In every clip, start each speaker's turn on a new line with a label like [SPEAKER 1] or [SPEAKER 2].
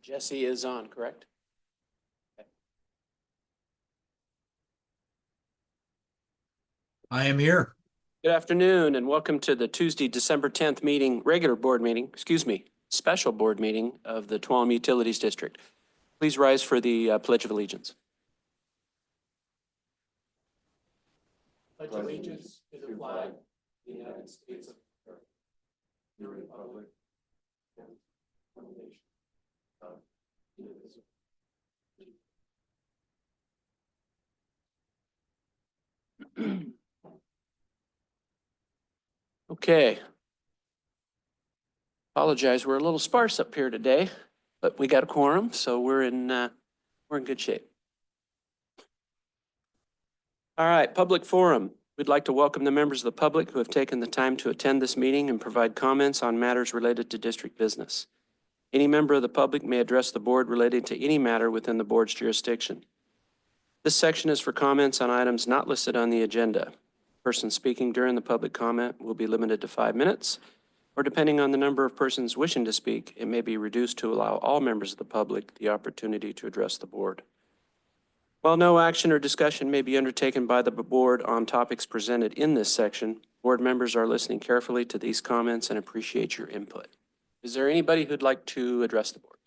[SPEAKER 1] Jesse is on, correct?
[SPEAKER 2] I am here.
[SPEAKER 1] Good afternoon and welcome to the Tuesday, December 10th meeting, regular board meeting, special board meeting of the Tuolumne Utilities District. Please rise for the Pledge of Allegiance. Pledge allegiance to the flag of the United States of America, the Republic, and one nation, indivisible. Okay. Apologize, we're a little sparse up here today, but we got a quorum, so we're in good shape. All right, public forum. We'd like to welcome the members of the public who have taken the time to attend this meeting and provide comments on matters related to district business. Any member of the public may address the board relating to any matter within the board's jurisdiction. This section is for comments on items not listed on the agenda. Person speaking during the public comment will be limited to 5 minutes, or depending on the number of persons wishing to speak, it may be reduced to allow all members of the public the opportunity to address the board. While no action or discussion may be undertaken by the board on topics presented in this section, board members are listening carefully to these comments and appreciate your input. Is there anybody who'd like to address the board?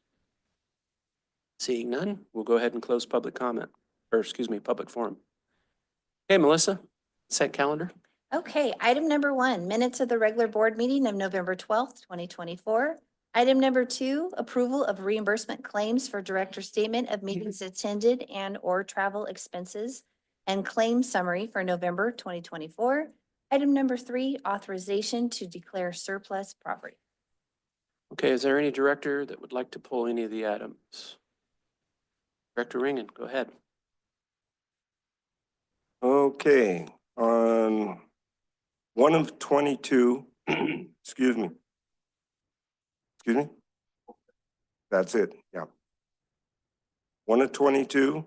[SPEAKER 1] Seeing none, we'll go ahead and close public comment, public forum. Okay, Melissa, set calendar.
[SPEAKER 3] Okay, item number 1, minutes of the regular board meeting of November 12th, 2024. Item number 2, approval of reimbursement claims for director's statement of meetings attended and or travel expenses and claim summary for November 2024. Item number 3, authorization to declare surplus property.
[SPEAKER 1] Okay, is there any director that would like to pull any of the items? Director Ringen, go ahead.
[SPEAKER 4] Okay, on 1 of 22, excuse me. That's it, yeah. 1 of 22,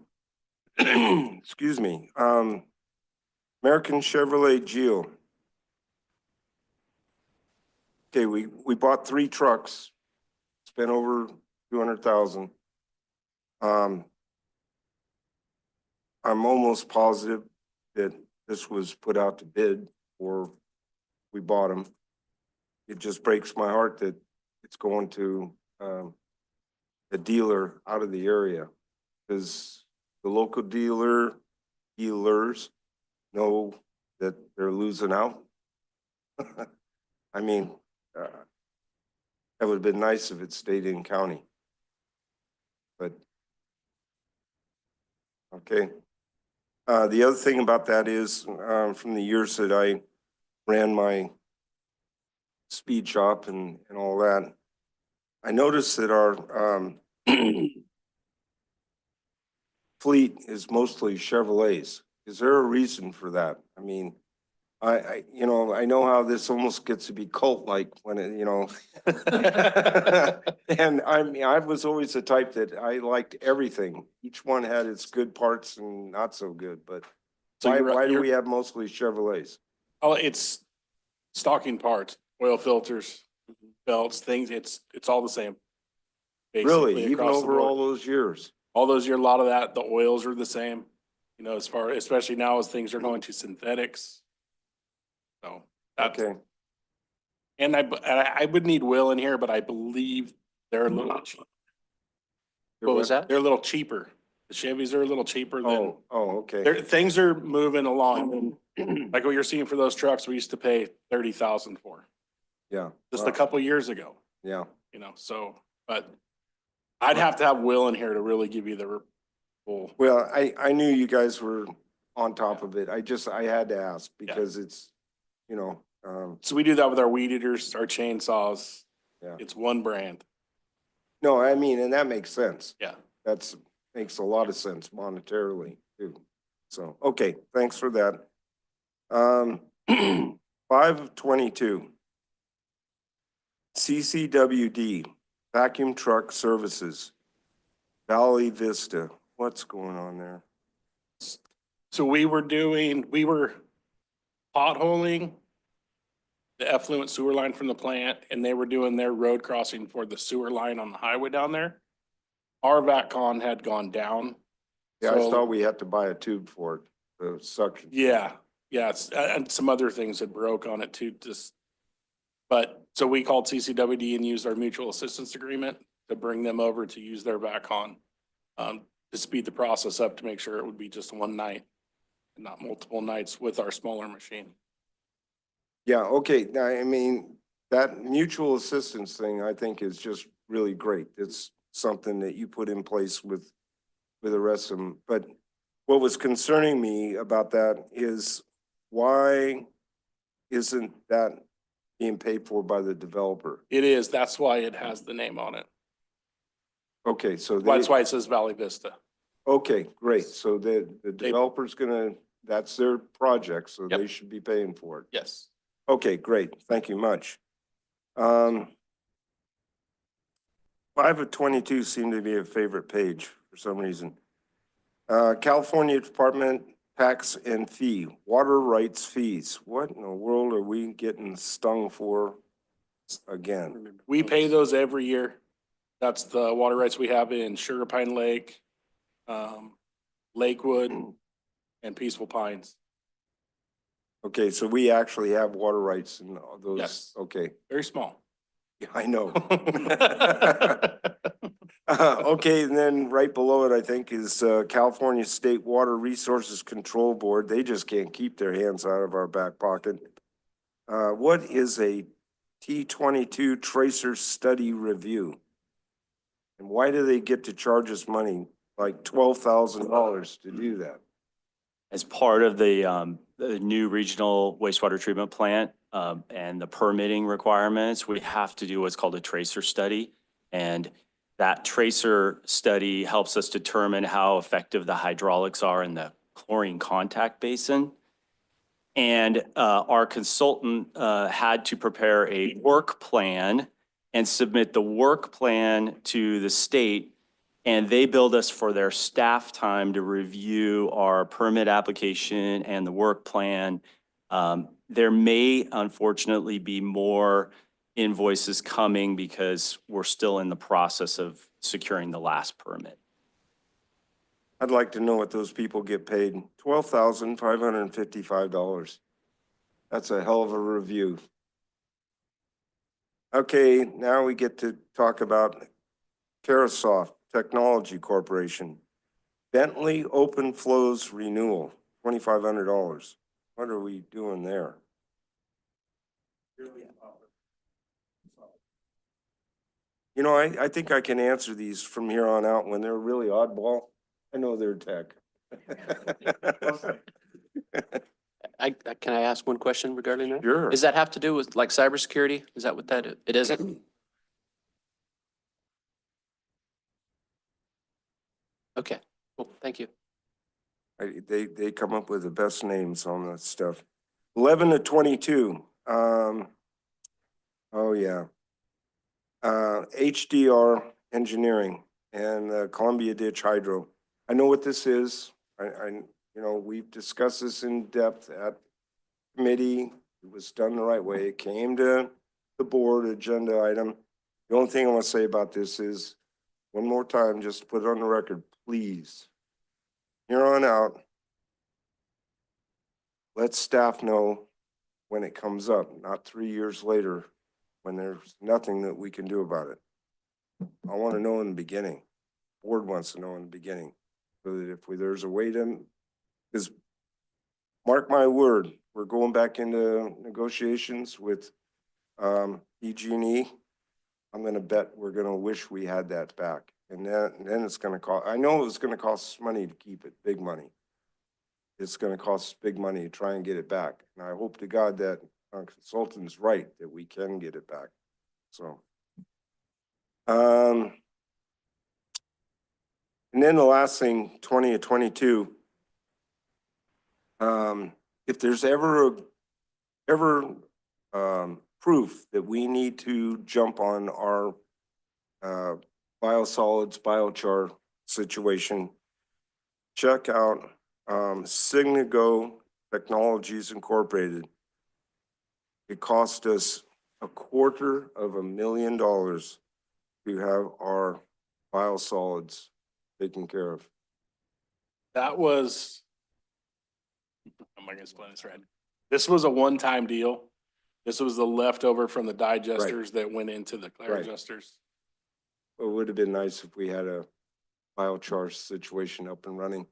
[SPEAKER 4] excuse me, American Chevrolet Geo. Okay, we bought 3 trucks, spent over 200,000. I'm almost positive that this was put out to bid or we bought them. It just breaks my heart that it's going to a dealer out of the area, because the local dealers know that they're losing out. I mean, that would have been nice if it stayed in county, but okay. The other thing about that is from the years that I ran my speed shop and all that, I noticed that our fleet is mostly Chevrolets. Is there a reason for that? I mean, I know how this almost gets to be cult-like when it, and I mean, I was always the type that I liked everything. Each one had its good parts and not so good, but
[SPEAKER 5] So
[SPEAKER 4] why do we have mostly Chevrolets?
[SPEAKER 5] Oh, it's stocking parts, oil filters, belts, things. It's all the same.
[SPEAKER 4] Really,
[SPEAKER 5] basically,
[SPEAKER 4] even
[SPEAKER 5] across the
[SPEAKER 4] over
[SPEAKER 5] board.
[SPEAKER 4] all those years?
[SPEAKER 5] All those years, a lot of that, the oils are the same. Especially now as things are going to synthetics. So that's,
[SPEAKER 4] Okay,
[SPEAKER 5] and I would need Will in here, but I believe they're a little cheap.
[SPEAKER 1] What was that?
[SPEAKER 5] They're a little cheaper. The Chevys are a little cheaper than,
[SPEAKER 4] okay.
[SPEAKER 5] things are moving along. Like what you're seeing for those trucks, we used to pay 30,000 for
[SPEAKER 4] Yeah.
[SPEAKER 5] just
[SPEAKER 4] wow,
[SPEAKER 5] a couple years ago,
[SPEAKER 4] Yeah.
[SPEAKER 5] so, but I'd have to have Will in here to really give you the full.
[SPEAKER 4] Well, I knew you guys were on top of it. I had to ask because it's,
[SPEAKER 5] So we do that with our weed eaters, our chainsaws.
[SPEAKER 4] Yeah.
[SPEAKER 5] It's one brand.
[SPEAKER 4] no, I mean, and that makes sense.
[SPEAKER 5] Yeah.
[SPEAKER 4] Makes a lot of sense monetarily too. So, okay, thanks for that. 5 of 22. CCWD, vacuum truck services, Valley Vista. What's going on there?
[SPEAKER 5] So we were potholing the effluent sewer line from the plant, and they were doing their road crossing for the sewer line on the highway down there. Our VACCon had gone down.
[SPEAKER 4] Yeah, I
[SPEAKER 5] So-
[SPEAKER 4] saw we had to buy a tube for it, the suction.
[SPEAKER 5] Yeah, yeah, and some other things that broke on it too, but, so we called CCWD and used our mutual assistance agreement to bring them over to use their VACCon, to speed the process up to make sure it would be just one night and not multiple nights with our smaller machine.
[SPEAKER 4] Yeah, okay, now, I mean, that mutual assistance thing, I think is just really great. It's something that you put in place with the rest of them. But what was concerning me about that is why isn't that being paid for by the developer?
[SPEAKER 5] It is, that's why it has the name on it.
[SPEAKER 4] Okay, so
[SPEAKER 5] That's why it says Valley Vista.
[SPEAKER 4] okay, great. So the developer's gonna, that's their project, so they
[SPEAKER 5] Yep.
[SPEAKER 4] should be paying for it.
[SPEAKER 5] Yes.
[SPEAKER 4] Okay, great. Thank you much. 5 of 22 seem to be a favorite page for some reason. California Department Tax and Fee, water rights fees. What in the world are we getting stung for again?
[SPEAKER 5] We pay those every year. That's the water rights we have in Sugar Pine Lake, Lakewood, and Peaceful Pines.
[SPEAKER 4] Okay, so we actually have water rights in all those.
[SPEAKER 5] Yes.
[SPEAKER 4] Okay,
[SPEAKER 5] Very small.
[SPEAKER 4] yeah, I know. Okay, and then right below it, I think, is California State Water Resources Control Board. They just can't keep their hands out of our back pocket. What is a T22 Tracer Study Review? And why do they get to charge us money, like $12,000 to do that?
[SPEAKER 6] As part of the new regional wastewater treatment plant and the permitting requirements, we have to do what's called a tracer study. And that tracer study helps us determine how effective the hydraulics are in the chlorine contact basin. And our consultant had to prepare a work plan and submit the work plan to the state. And they billed us for their staff time to review our permit application and the work plan. There may unfortunately be more invoices coming because we're still in the process of securing the last permit.
[SPEAKER 4] I'd like to know what those people get paid. $12,555. That's a hell of a review. Okay, now we get to talk about Carasoft Technology Corporation. Bentley Open Flows Renewal, $2,500. What are we doing there? You know, I think I can answer these from here on out when they're really oddball. I know they're tech.
[SPEAKER 1] Can I ask one question regarding that?
[SPEAKER 4] Sure.
[SPEAKER 1] Does that have to do with like cybersecurity? Is that what that is? It isn't? Okay, cool, thank you.
[SPEAKER 4] They come up with the best names on that stuff. 11 to 22. Oh yeah. HDR Engineering and Columbia Ditch Hydro. I know what this is. You know, we've discussed this in depth at committee. It was done the right way. It came to the board agenda item. The only thing I want to say about this is, one more time, just to put it on the record, please, here on out, let staff know when it comes up, not 3 years later when there's nothing that we can do about it. I want to know in the beginning. Board wants to know in the beginning, so that if there's a way to, because mark my word, we're going back into negotiations with EG&E. I'm going to bet we're going to wish we had that back. And then it's going to cost, I know it's going to cost us money to keep it, big money. It's going to cost us big money to try and get it back. And I hope to God that our consultant's right, that we can get it back. So, and then the last thing, 20 to 22, if there's ever proof that we need to jump on our biosolids, biochar situation, check out Signago Technologies Incorporated. It cost us $250,000 to have our biosolids taken care of?
[SPEAKER 5] That was, I'm not gonna explain this right. This was a one-time deal. This was the leftover from the digesters that went into the
[SPEAKER 4] Right.
[SPEAKER 5] digesters.
[SPEAKER 4] It would have been nice if we had a biochar situation up and running.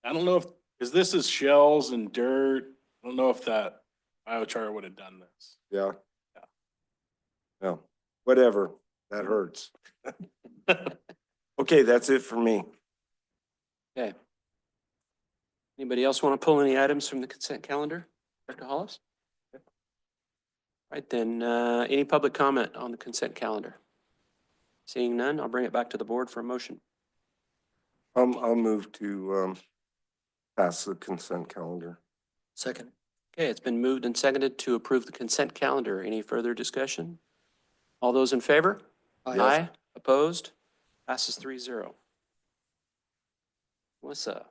[SPEAKER 5] I don't know if, because this is shells and dirt. I don't know if that biochar would have done this.
[SPEAKER 4] Yeah?
[SPEAKER 5] Yeah.
[SPEAKER 4] No, whatever. That hurts. Okay, that's it for me.
[SPEAKER 1] Okay. Anybody else want to pull any items from the consent calendar? Dr. Hollis? Okay. All right, then, any public comment on the consent calendar? Seeing none, I'll bring it back to the board for a motion.
[SPEAKER 4] I'll move to, pass the consent calendar.
[SPEAKER 2] Second.
[SPEAKER 1] Okay, it's been moved and seconded to approve the consent calendar. Any further discussion? All those in favor?
[SPEAKER 4] Yes.
[SPEAKER 1] Opposed? Passes 3-0. Melissa?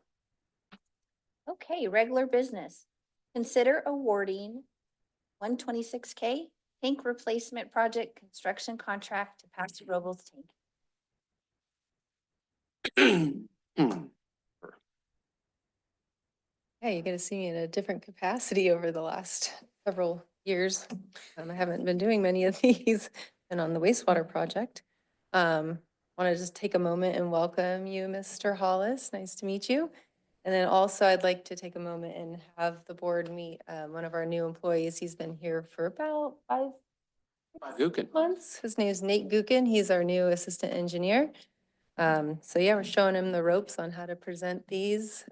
[SPEAKER 3] Okay, regular business. Consider awarding 126K tank replacement project construction contract to Paso Robles Tank.
[SPEAKER 7] Yeah, you get to see me in a different capacity over the last several years. I haven't been doing many of these and on the wastewater project. Want to just take a moment and welcome you, Mr. Hollis. Nice to meet you. And then also I'd like to take a moment and have the board meet one of our new employees. He's been here for about 5
[SPEAKER 1] Gookin.
[SPEAKER 7] months. His name is Nate Gookin. He's our new assistant engineer. So yeah, we're showing him the ropes on how to present these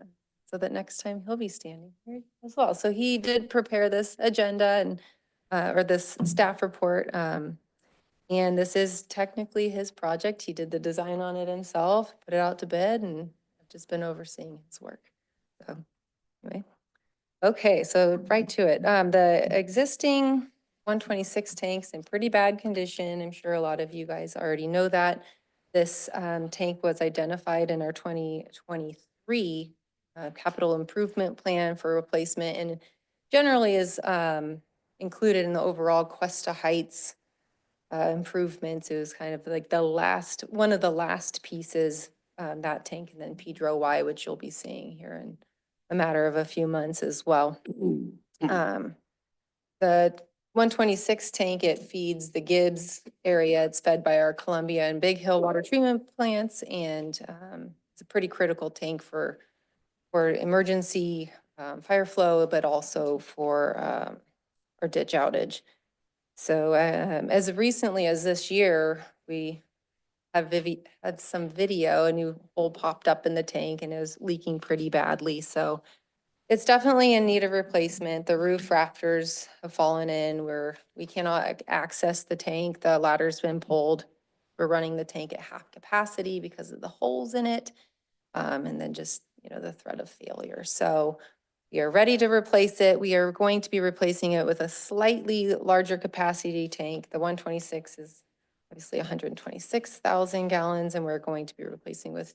[SPEAKER 7] so that next time he'll be standing here as well. So he did prepare this agenda and, or this staff report. And this is technically his project. He did the design on it himself, put it out to bid, and I've just been overseeing his work. So anyway. Okay, so right to it. The existing 126 tanks in pretty bad condition. I'm sure a lot of you guys already know that. This tank was identified in our 2023 capital improvement plan for replacement and generally is included in the overall Cuesta Heights improvements. It was kind of like the last, one of the last pieces, that tank, and then Pedro Y, which you'll be seeing here in a matter of a few months as well. The 126 tank, it feeds the Gibbs area. It's fed by our Columbia and Big Hill water treatment plants, and it's a pretty critical tank for emergency fire flow, but also for our ditch outage. So as recently as this year, we have had some video, a new hole popped up in the tank and it was leaking pretty badly. So it's definitely in need of replacement. The roof rafters have fallen in where we cannot access the tank. The ladder's been pulled. We're running the tank at half capacity because of the holes in it. And then just, the threat of failure. So we are ready to replace it. We are going to be replacing it with a slightly larger capacity tank. The 126 is obviously 126,000 gallons, and we're going to be replacing with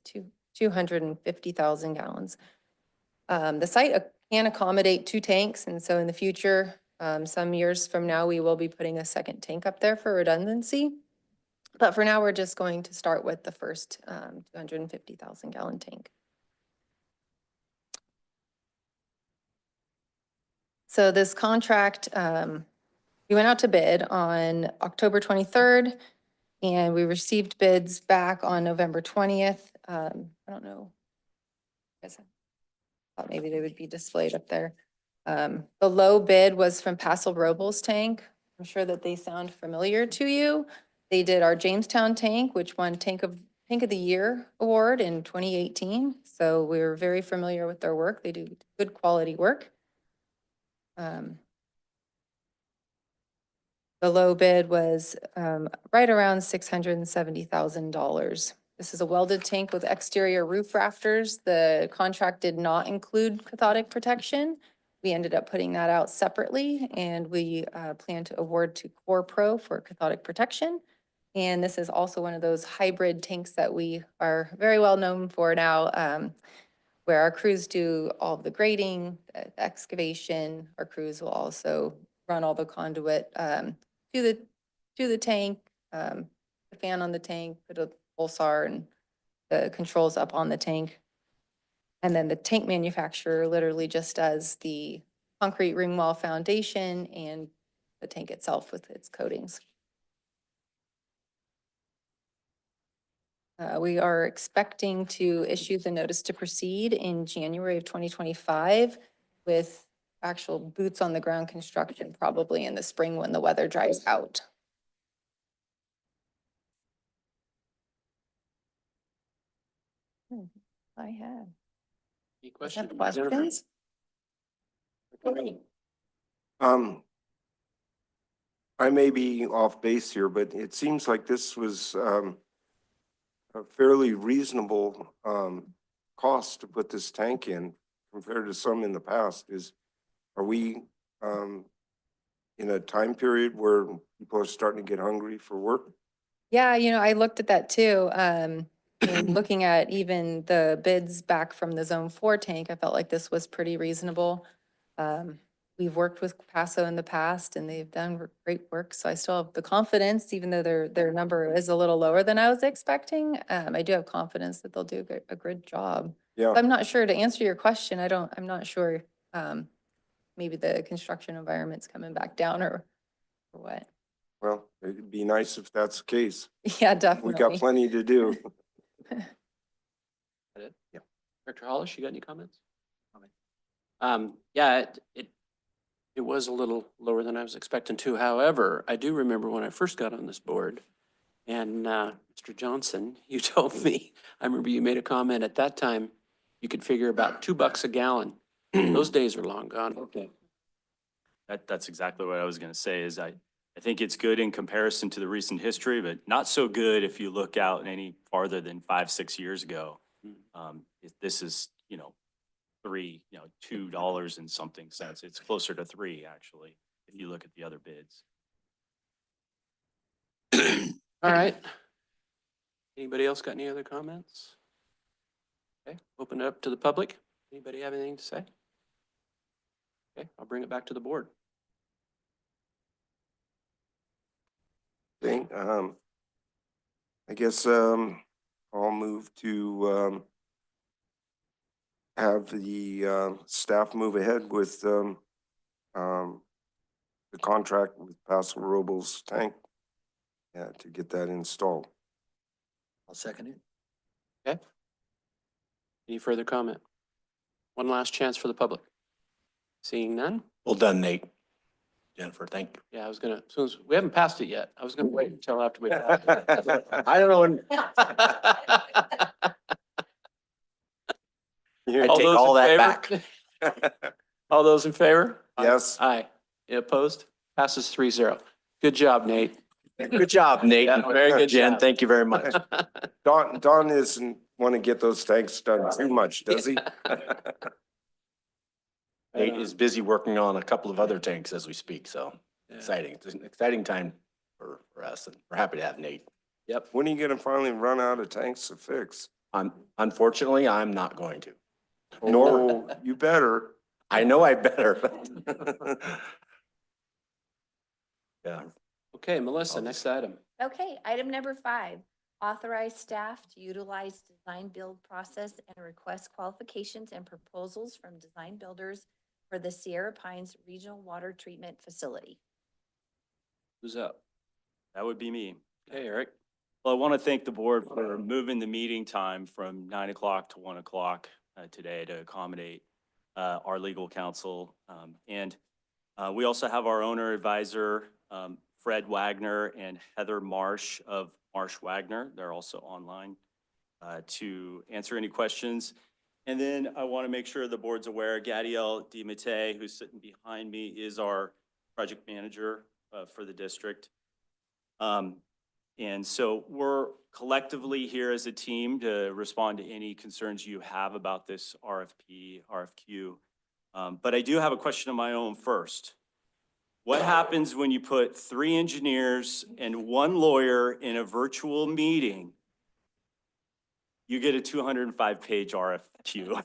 [SPEAKER 7] 250,000 gallons. The site can accommodate 2 tanks, and so in the future, some years from now, we will be putting a second tank up there for redundancy. But for now, we're just going to start with the first 250,000 gallon tank. So this contract, we went out to bid on October 23rd, and we received bids back on November 20th. I don't know. I guess I thought maybe they would be displayed up there. The low bid was from Paso Robles Tank. I'm sure that they sound familiar to you. They did our Jamestown tank, which won Tank of the Year award in 2018. So we're very familiar with their work. They do good quality work. The low bid was right around $670,000. This is a welded tank with exterior roof rafters. The contract did not include cathodic protection. We ended up putting that out separately, and we plan to award to Core Pro for cathodic protection. And this is also one of those hybrid tanks that we are very well known for now, where our crews do all of the grading, the excavation. Our crews will also run all the conduit to the tank, the fan on the tank, put a pulsar and the controls up on the tank. And then the tank manufacturer literally just does the concrete ring wall foundation and the tank itself with its coatings. We are expecting to issue the notice to proceed in January of 2025 with actual boots on the ground construction probably in the spring when the weather dries out. I have.
[SPEAKER 1] Any
[SPEAKER 7] Does that
[SPEAKER 1] questions? Jennifer?
[SPEAKER 7] questions?
[SPEAKER 4] I may be off base here, but it seems like this was, a fairly reasonable, cost to put this tank in compared to some in the past. Are we, in a time period where people are starting to get hungry for work?
[SPEAKER 7] Yeah, I looked at that too. And looking at even the bids back from the Zone 4 tank, I felt like this was pretty reasonable. We've worked with Paso in the past and they've done great work. So I still have the confidence, even though their number is a little lower than I was expecting. I do have confidence that they'll do a good job.
[SPEAKER 4] Yeah,
[SPEAKER 7] I'm not sure to answer your question. I'm not sure. Maybe the construction environment's coming back down or what.
[SPEAKER 4] well, it'd be nice if that's the case.
[SPEAKER 7] Yeah,
[SPEAKER 4] We
[SPEAKER 7] definitely.
[SPEAKER 4] got plenty to do.
[SPEAKER 1] That it?
[SPEAKER 4] Yeah.
[SPEAKER 1] Director Hollis, you got any comments? Yeah, it was a little lower than I was expecting to. However, I do remember when I first got on this board and, Mr. Johnson, you told me, I remember you made a comment at that time, you could figure about $2 a gallon. Those days are long gone. Okay.
[SPEAKER 6] That's exactly what I was going to say is I think it's good in comparison to the recent history, but not so good if you look out any farther than 5-6 years ago. This is, $2 and something cents. It's closer to 3 actually, if you look at the other bids.
[SPEAKER 1] All right. Anybody else got any other comments? Okay, open it up to the public. Anybody have anything to say? Okay, I'll bring it back to the board.
[SPEAKER 4] Okay, I guess, I'll move to, have the, staff move ahead with, the contract with Paso Robles tank, to get that installed.
[SPEAKER 2] I'll second it.
[SPEAKER 1] Okay. Any further comment? One last chance for the public. Seeing none?
[SPEAKER 2] Well done, Nate. Jennifer, thank you.
[SPEAKER 1] Yeah, I was gonna, as soon as, we haven't passed it yet. I was gonna wait until after we. passed it.
[SPEAKER 2] I don't know when. I
[SPEAKER 1] All
[SPEAKER 2] take
[SPEAKER 1] those
[SPEAKER 2] all
[SPEAKER 1] in
[SPEAKER 2] that
[SPEAKER 1] favor?
[SPEAKER 2] back.
[SPEAKER 1] All those in favor?
[SPEAKER 4] Yes,
[SPEAKER 1] Aye. Any opposed? Passes 3-0. Good job, Nate.
[SPEAKER 2] Good job, Nate.
[SPEAKER 1] Yeah, very good
[SPEAKER 2] Jen,
[SPEAKER 1] job.
[SPEAKER 2] thank you very much.
[SPEAKER 4] Don doesn't want to get those tanks done too much, does he?
[SPEAKER 2] Nate is busy working on a couple of other tanks as we speak, so
[SPEAKER 1] Yeah.
[SPEAKER 2] exciting. It's an exciting time for us, and we're happy to have Nate.
[SPEAKER 1] Yep.
[SPEAKER 4] When are you gonna finally run out of tanks to fix?
[SPEAKER 2] Unfortunately, I'm not going to.
[SPEAKER 4] No, you better.
[SPEAKER 2] I know I better, but. Yeah.
[SPEAKER 1] Okay, Melissa, next item.
[SPEAKER 3] Okay, item number 5, authorize staff to utilize design build process and request qualifications and proposals from design builders for the Sierra Pines Regional Water Treatment Facility.
[SPEAKER 1] Who's up?
[SPEAKER 6] That would be me.
[SPEAKER 1] Okay, Eric.
[SPEAKER 6] Well, I want to thank the board for moving the meeting time from 9 o'clock to 1 o'clock today to accommodate our legal counsel. And we also have our owner advisor, Fred Wagner and Heather Marsh of Marsh Wagner. They're also online to answer any questions. And then I want to make sure the board's aware, Gadiel DiMattei, who's sitting behind me, is our project manager for the district. And so we're collectively here as a team to respond to any concerns you have about this RFP, RFQ. But I do have a question of my own first. What happens when you put 3 engineers and 1 lawyer in a virtual meeting? You get a 205-page RFQ.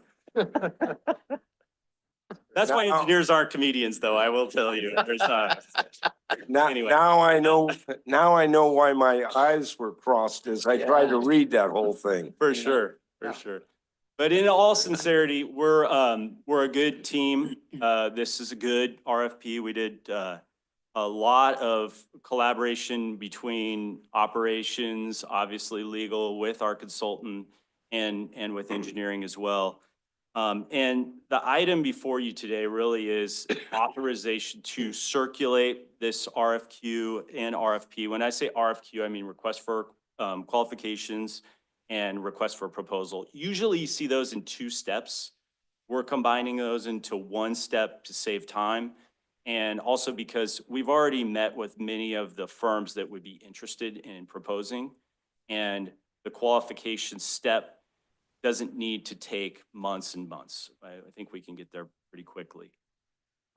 [SPEAKER 6] That's why
[SPEAKER 4] Now-
[SPEAKER 6] engineers aren't comedians, though, I will tell you. There's not.
[SPEAKER 4] Now,
[SPEAKER 6] Anyway.
[SPEAKER 4] now I know why my eyes were crossed as I tried to read that whole thing.
[SPEAKER 6] For sure, for sure. But in all sincerity, we're a good team. This is a good RFP. We did, a lot of collaboration between operations, obviously legal with our consultant and with engineering as well. And the item before you today really is authorization to circulate this RFQ and RFP. When I say RFQ, I mean request for qualifications and request for proposal. Usually you see those in two steps. We're combining those into one step to save time. And also because we've already met with many of the firms that would be interested in proposing. And the qualification step doesn't need to take months and months. I think we can get there pretty quickly.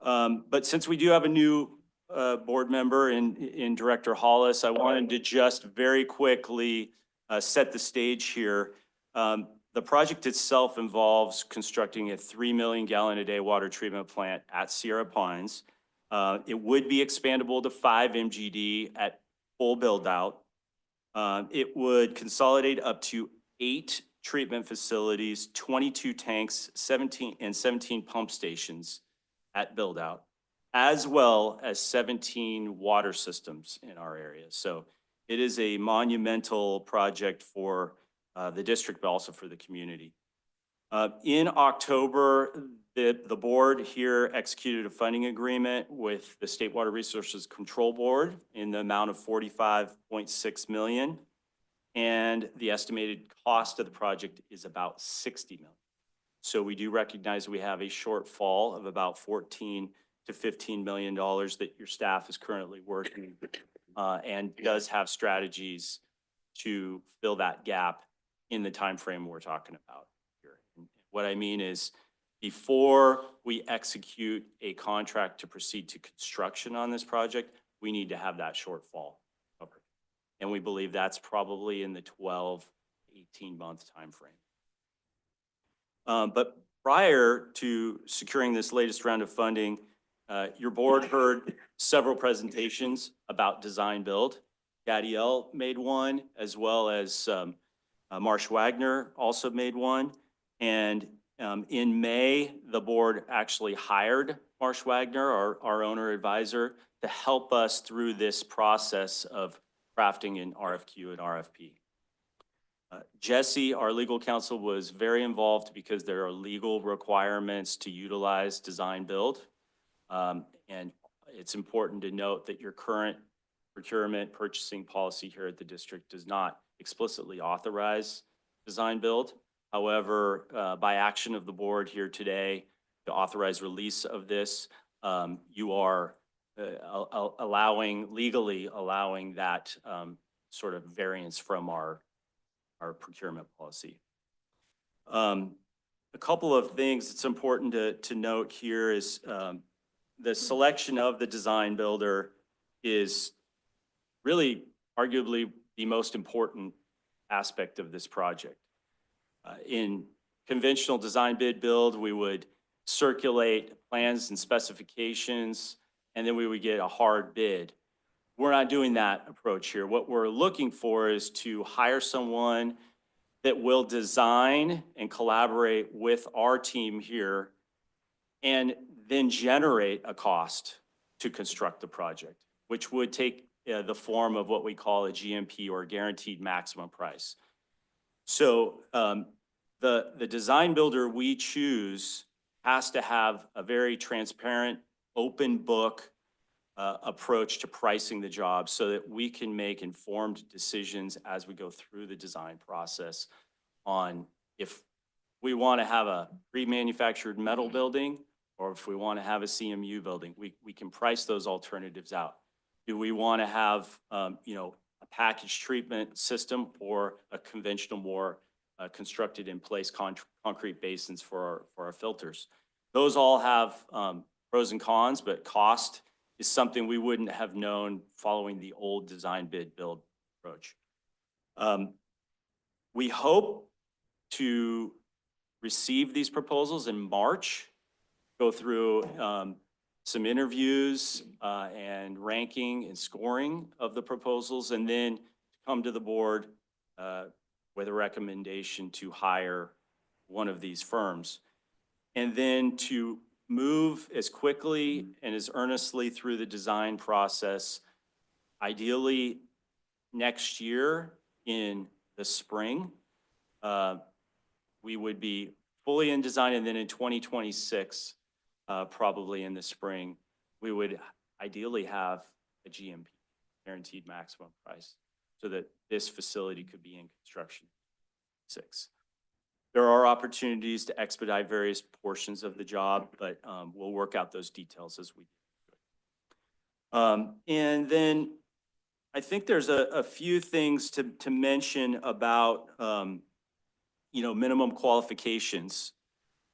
[SPEAKER 6] But since we do have a new board member in Director Hollis, I wanted to just very quickly set the stage here. The project itself involves constructing a 3 million gallon a day water treatment plant at Sierra Pines. It would be expandable to 5 MGD at full build out. It would consolidate up to 8 treatment facilities, 22 tanks, 17 pump stations at build out, as well as 17 water systems in our area. So it is a monumental project for the district, but also for the community. In October, the board here executed a funding agreement with the State Water Resources Control Board in the amount of $45.6 million. And the estimated cost of the project is about $60 million. So we do recognize we have a shortfall of about $14 to $15 million that your staff is currently working and does have strategies to fill that gap in the time frame we're talking about here. And what I mean is, before we execute a contract to proceed to construction on this project, we need to have that shortfall covered. And we believe that's probably in the 12, 18-month timeframe. But prior to securing this latest round of funding, your board heard several presentations about design build. Gadiel made one, as well as Marsh Wagner also made one. And in May, the board actually hired Marsh Wagner, our owner advisor, to help us through this process of crafting an RFQ and RFP. Jesse, our legal counsel, was very involved because there are legal requirements to utilize design build. And it's important to note that your current procurement purchasing policy here at the district does not explicitly authorize design build. However, by action of the board here today to authorize release of this, you are legally allowing that sort of variance from our procurement policy. A couple of things that's important to note here is the selection of the design builder is really arguably the most important aspect of this project. In conventional design bid build, we would circulate plans and specifications, and then we would get a hard bid. We're not doing that approach here. What we're looking for is to hire someone that will design and collaborate with our team here and then generate a cost to construct the project, which would take the form of what we call a GMP, or guaranteed maximum price. So the design builder we choose has to have a very transparent, open book approach to pricing the job so that we can make informed decisions as we go through the design process on if we want to have a pre-manufactured metal building or if we want to have a CMU building. We can price those alternatives out. Do we want to have a package treatment system or a conventional, more constructed in place concrete basins for our filters? Those all have pros and cons, but cost is something we wouldn't have known following the old design bid build approach. We hope to receive these proposals in March go through some interviews and ranking and scoring of the proposals, and then come to the board with a recommendation to hire one of these firms. And then to move as quickly and as earnestly through the design process, ideally next year in the spring. We would be fully in design, and then in 2026, probably in the spring, we would ideally have a GMP, guaranteed maximum price, so that this facility could be in construction. There are opportunities to expedite various portions of the job, but we'll work out those details as we do. And then I think there's a few things to mention about, minimum qualifications.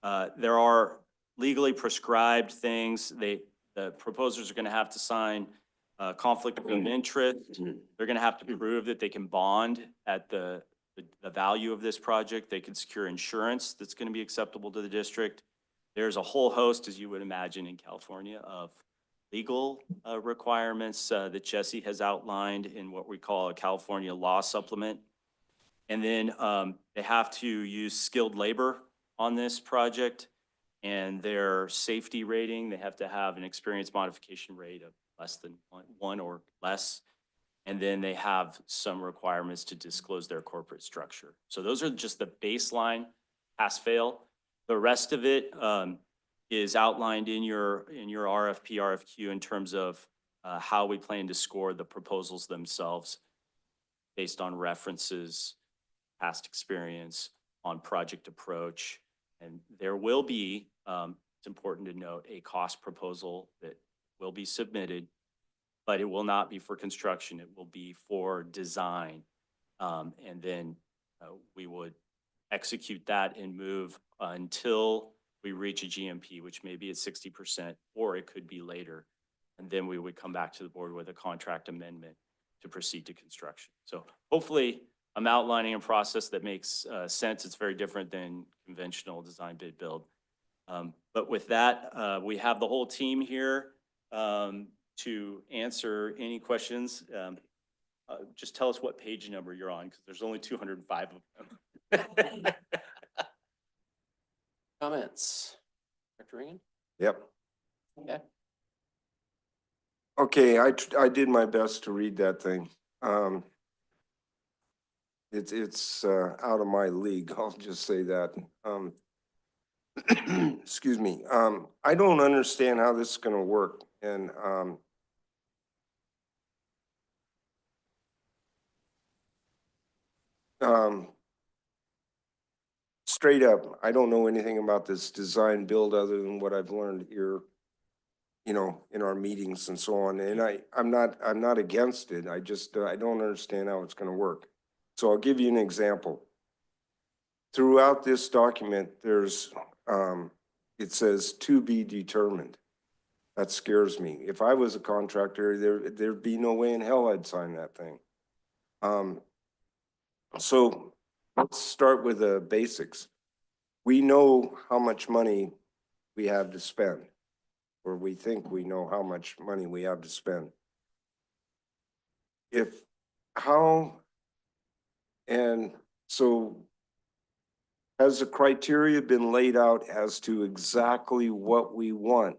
[SPEAKER 6] There are legally prescribed things. The proposers are going to have to sign conflict of interest. They're going to have to prove that they can bond at the value of this project. They can secure insurance that's going to be acceptable to the district. There's a whole host, as you would imagine in California, of legal requirements that Jesse has outlined in what we call a California law supplement. And then they have to use skilled labor on this project, and their safety rating, they have to have an experience modification rate of less than one or less. And then they have some requirements to disclose their corporate structure. So those are just the baseline pass-fail. The rest of it is outlined in your RFP, RFQ in terms of how we plan to score the proposals themselves based on references, past experience, on project approach. And there will be, it's important to note, a cost proposal that will be submitted, but it will not be for construction. It will be for design. And then we would execute that and move until we reach a GMP, which may be at 60%, or it could be later. And then we would come back to the board with a contract amendment to proceed to construction. So hopefully I'm outlining a process that makes sense. It's very different than conventional design, bid, build. But with that, we have the whole team here to answer any questions. Just tell us what page number you're on, because there's only 205 of them.
[SPEAKER 1] Comments? Dr. Regan?
[SPEAKER 4] Yep.
[SPEAKER 1] Okay.
[SPEAKER 4] Okay, I did my best to read that thing. It's out of my league, I'll just say that. Excuse me. I don't understand how this is gonna work, and straight up, I don't know anything about this design build other than what I've learned here, in our meetings and so on. And I'm not against it. I just, I don't understand how it's gonna work. So I'll give you an example. Throughout this document, there's, it says to be determined. That scares me. If I was a contractor, there'd be no way in hell I'd sign that thing. So let's start with the basics. We know how much money we have to spend, or we think we know how much money we have to spend. And so has the criteria been laid out as to exactly what we want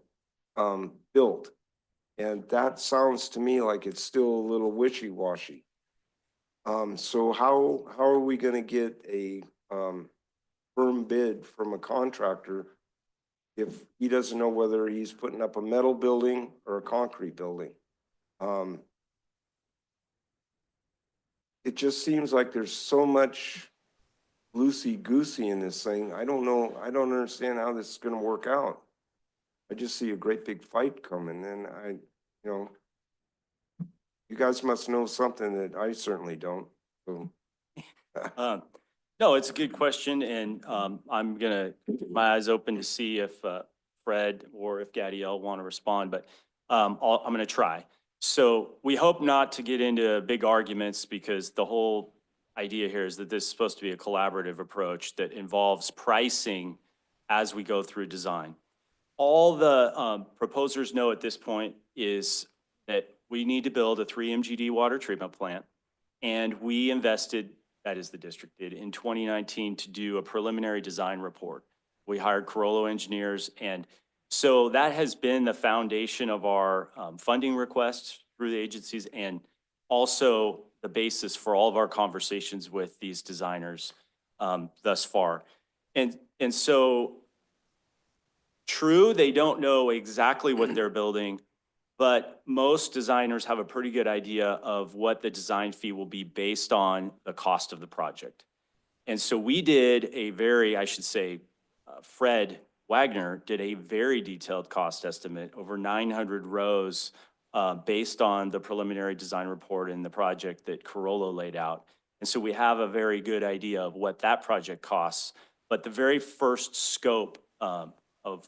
[SPEAKER 4] built? And that sounds to me like it's still a little wishy-washy. So how are we gonna get a firm bid from a contractor if he doesn't know whether he's putting up a metal building or a concrete building? It just seems like there's so much loosey-goosey in this thing. I don't know. I don't understand how this is gonna work out. I just see a great big fight coming, and you guys must know something that I certainly don't. So.
[SPEAKER 6] No, it's a good question, and I'm gonna keep my eyes open to see if Fred or if Gadiel want to respond, but I'm gonna try. So we hope not to get into big arguments, because the whole idea here is that this is supposed to be a collaborative approach that involves pricing as we go through design. all the proposers know at this point is that we need to build a 3 MGD water treatment plant. And we invested, that is the district did, in 2019 to do a preliminary design report. We hired Carollo engineers. And so that has been the foundation of our funding requests through the agencies and also the basis for all of our conversations with these designers thus far. And so true, they don't know exactly what they're building, but most designers have a pretty good idea of what the design fee will be based on the cost of the project. And so we did a very, I should say, Fred Wagner did a very detailed cost estimate, over 900 rows, based on the preliminary design report and the project that Carollo laid out. And so we have a very good idea of what that project costs. But the very first scope of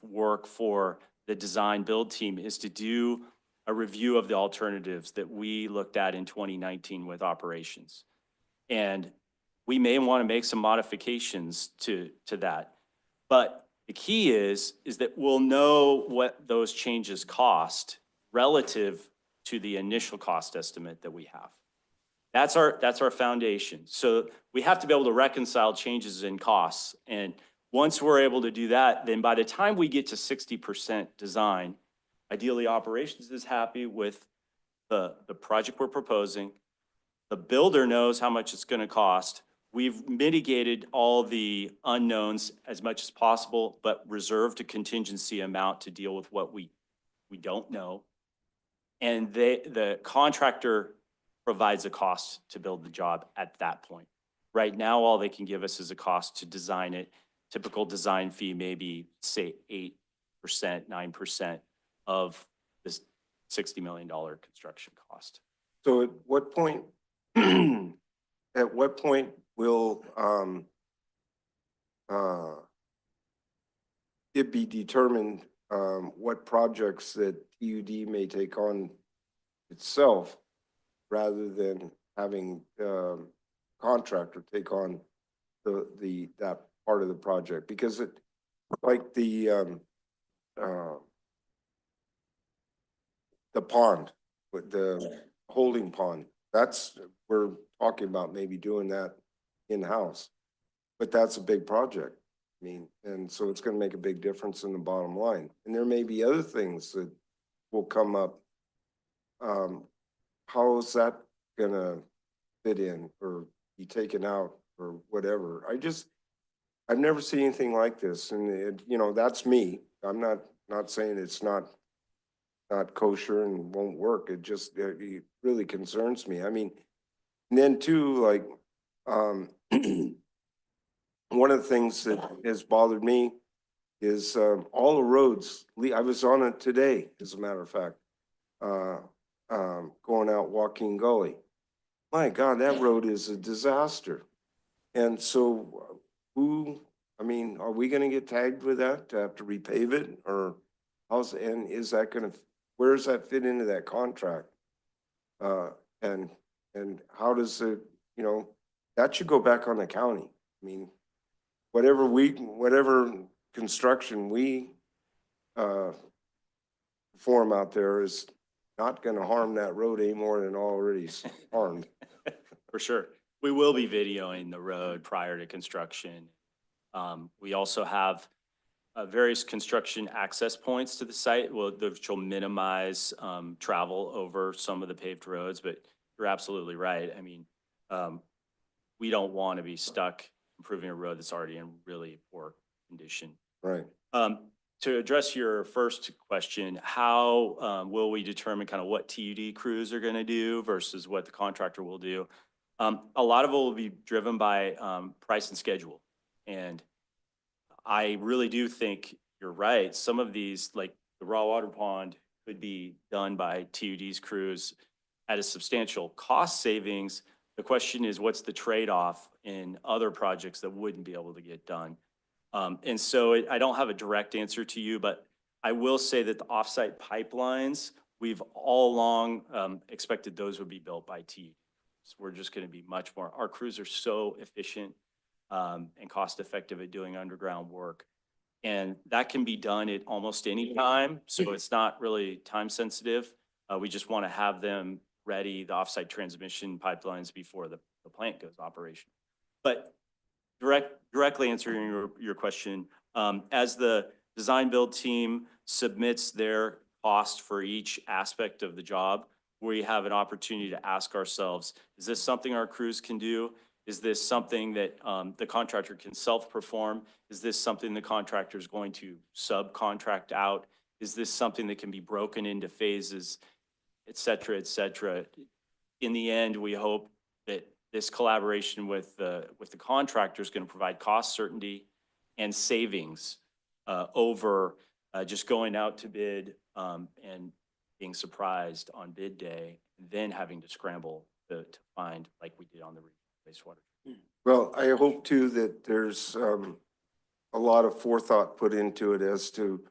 [SPEAKER 6] work for the design build team is to do a review of the alternatives that we looked at in 2019 with operations. And we may want to make some modifications to that. But the key is that we'll know what those changes cost relative to the initial cost estimate that we have. That's our foundation. So we have to be able to reconcile changes in costs. And once we're able to do that, then by the time we get to 60% design, ideally operations is happy with the project we're proposing. The builder knows how much it's going to cost. We've mitigated all the unknowns as much as possible, but reserved a contingency amount to deal with what we don't know. And the contractor provides a cost to build the job at that point. Right now, all they can give us is a cost to design it. Typical design fee, maybe say 8%, 9% of this $60 million construction cost.
[SPEAKER 4] So at what point, will it be determined what projects that TUD may take on itself rather than having contractor take on that part of the project? Because it, like the pond, with the holding pond, we're talking about maybe doing that in-house, but that's a big project. I mean, and so it's going to make a big difference in the bottom line. And there may be other things that will come up. How is that going to fit in or be taken out or whatever? I've never seen anything like this. And that's me. I'm not saying it's not kosher and won't work. It really concerns me. I mean, and then too, like, one of the things that has bothered me is all the roads. I was on it today, as a matter of fact, going out Joaquin Gully. My God, that road is a disaster. And so are we going to get tagged with that to have to repave it, or is that going to, where does that fit into that contract? And how does it, that should go back on the county. I mean, whatever construction we perform out there is not going to harm that road any more than already harmed.
[SPEAKER 6] For sure. We will be videoing the road prior to construction. We also have various construction access points to the site, which will minimize travel over some of the paved roads, but you're absolutely right. I mean, we don't want to be stuck improving a road that's already in really poor condition.
[SPEAKER 4] Right.
[SPEAKER 6] To address your first question, how will we determine kind of what TUD crews are going to do versus what the contractor will do? A lot of it will be driven by price and schedule. And I really do think you're right. Some of these, like the raw water pond, could be done by TUD's crews at a substantial cost savings. The question is, what's the trade-off in other projects that wouldn't be able to get done? And so I don't have a direct answer to you, but I will say that the offsite pipelines, we've all along expected those would be built by TUD. So we're just going to be much more, our crews are so efficient and cost effective at doing underground work And that can be done at almost any time, so it's not really time sensitive. We just want to have them ready, the offsite transmission pipelines before the plant goes operational. But directly answering your question, as the design build team submits their cost for each aspect of the job, we have an opportunity to ask ourselves, is this something our crews can do? Is this something that the contractor can self-perform? Is this something the contractor is going to subcontract out? Is this something that can be broken into phases, et cetera, et cetera? In the end, we hope that this collaboration with the contractor is going to provide cost certainty and savings over just going out to bid and being surprised on bid day, and then having to scramble to find, like we did on the wastewater.
[SPEAKER 4] Well, I hope too that there's a lot of forethought put into it as to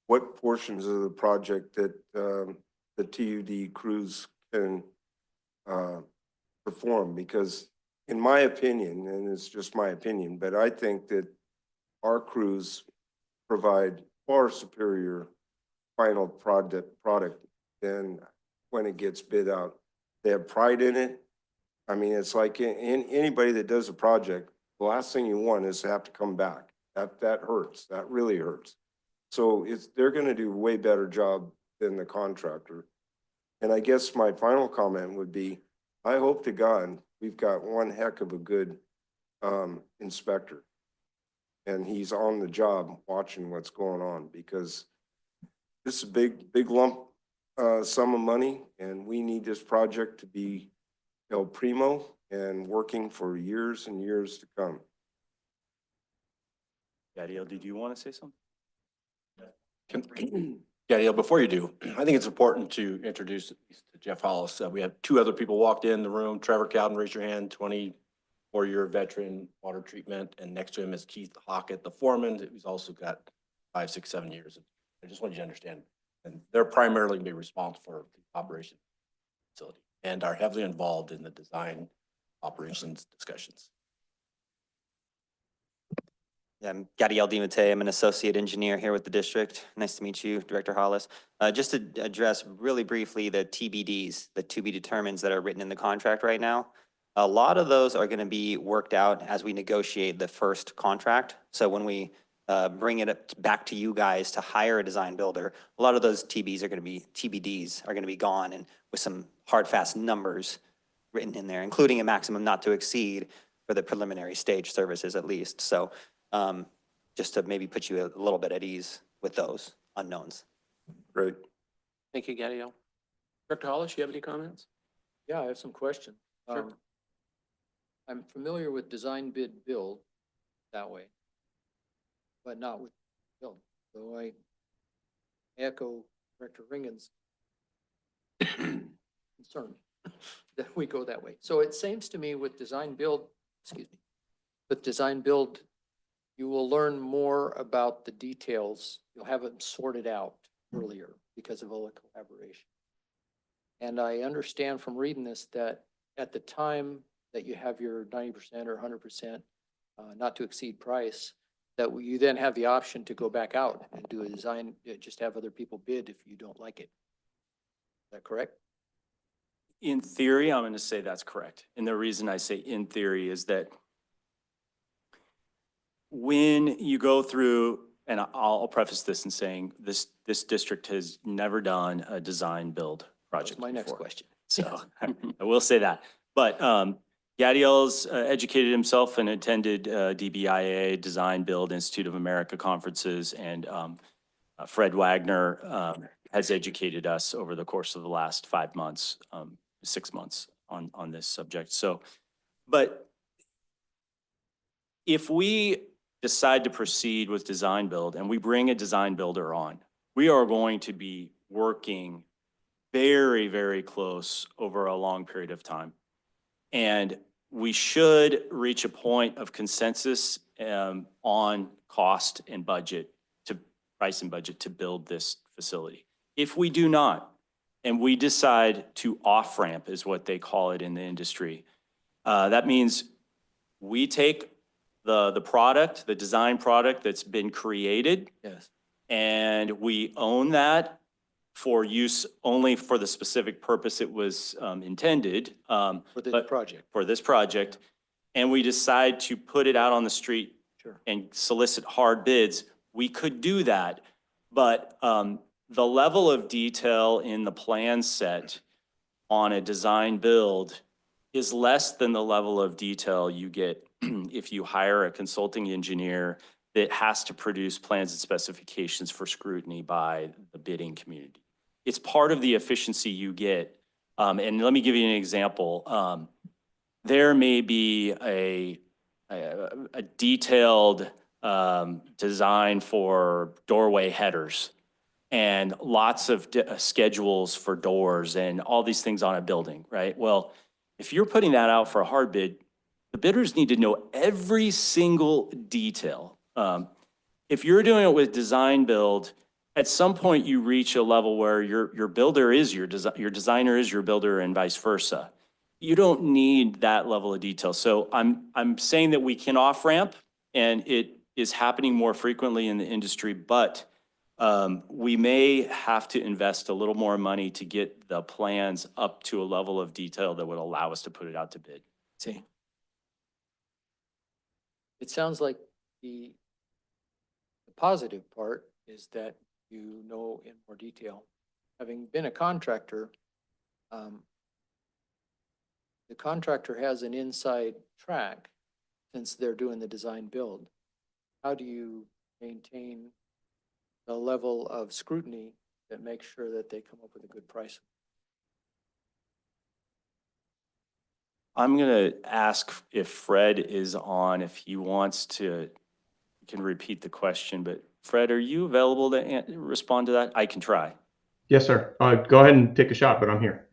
[SPEAKER 4] what portions of the project that the TUD crews can perform, because in my opinion, and it's just my opinion, but I think that our crews provide far superior final product than when it gets bid out. They have pride in it. I mean, it's like anybody that does a project, the last thing you want is to have to come back. That hurts. That really hurts. So they're going to do a way better job than the contractor. And I guess my final comment would be, I hope to God we've got one heck of a good inspector. And he's on the job watching what's going on, because this is a big lump sum of money, and we need this project to be El Primo and working for years and years to come.
[SPEAKER 6] Gadiel, did you want to say something?
[SPEAKER 2] Gadiel, before you do, I think it's important to introduce Jeff Hollis. We have two other people walked in the room. Trevor Cowden, raise your hand, 24-year veteran, water treatment. And next to him is Keith Hockett, the foreman, who's also got 5, 6, 7 years. I just wanted you to understand. And they're primarily going to be responsible for the operation facility and are heavily involved in the design operations discussions.
[SPEAKER 8] I'm Gadiel DiMattei. I'm an associate engineer here with the district. Nice to meet you, Director Hollis. Just to address really briefly the TBDs, the to be determines that are written in the contract right now. A lot of those are going to be worked out as we negotiate the first contract. So when we bring it back to you guys to hire a design builder, a lot of those TBDs are going to be gone, and with some hard, fast numbers written in there, including a maximum not to exceed for the preliminary stage services at least. So just to maybe put you a little bit at ease with those unknowns.
[SPEAKER 4] Great.
[SPEAKER 1] Thank you, Gadiel. Director Hollis, you have any comments?
[SPEAKER 9] Yeah, I have some questions.
[SPEAKER 1] Sure.
[SPEAKER 9] I'm familiar with design bid build that way, but not with build. So I echo Director Ringen's concern that we go that way. So it seems to me with design build, with design build, you will learn more about the details. You'll have them sorted out earlier because of all the collaboration. And I understand from reading this that at the time that you have your 90% or 100% not to exceed price, that you then have the option to go back out and do a design, just have other people bid if you don't like it. Is that correct?
[SPEAKER 6] In theory, I'm going to say that's correct. And the reason I say in theory is that when you go through, and I'll preface this in saying this district has never done a design build project
[SPEAKER 9] That's my next
[SPEAKER 6] before.
[SPEAKER 9] question.
[SPEAKER 6] So I will say that. But Gadiel's educated himself and attended DBIA, Design Build Institute of America conferences, and Fred Wagner has educated us over the course of the last 5 months, 6 months on this subject. So, but if we decide to proceed with design build and we bring a design builder on, we are going to be working very, very close over a long period of time. And we should reach a point of consensus on cost and budget, to price and budget to build this facility. If we do not, and we decide to off-ramp is what they call it in the industry, that means we take the product, the design product that's been created,
[SPEAKER 9] Yes.
[SPEAKER 6] and we own that for use only for the specific purpose it was intended.
[SPEAKER 9] For this
[SPEAKER 6] but-
[SPEAKER 9] project.
[SPEAKER 6] For this project, and we decide to put it out on the street
[SPEAKER 9] Sure.
[SPEAKER 6] and solicit hard bids, we could do that. But the level of detail in the plan set on a design build is less than the level of detail you get if you hire a consulting engineer that has to produce plans and specifications for scrutiny by the bidding community. It's part of the efficiency you get. And let me give you an example. There may be a detailed design for doorway headers and lots of schedules for doors and all these things on a building, right? Well, if you're putting that out for a hard bid, the bidders need to know every single detail. If you're doing it with design build, at some point you reach a level where your builder is your designer is your builder and vice versa. You don't need that level of detail. So I'm saying that we can off ramp, and it is happening more frequently in the industry, but we may have to invest a little more money to get the plans up to a level of detail that would allow us to put it out to bid.
[SPEAKER 9] See. It sounds like the positive part is that you know in more detail. Having been a contractor, the contractor has an inside track since they're doing the design build. How do you maintain the level of scrutiny that makes sure that they come up with a good price?
[SPEAKER 6] I'm going to ask if Fred is on, if he wants to, he can repeat the question, but Fred, are you available to respond to that? I can try.
[SPEAKER 10] Yes, sir. Go ahead and take a shot, but I'm here.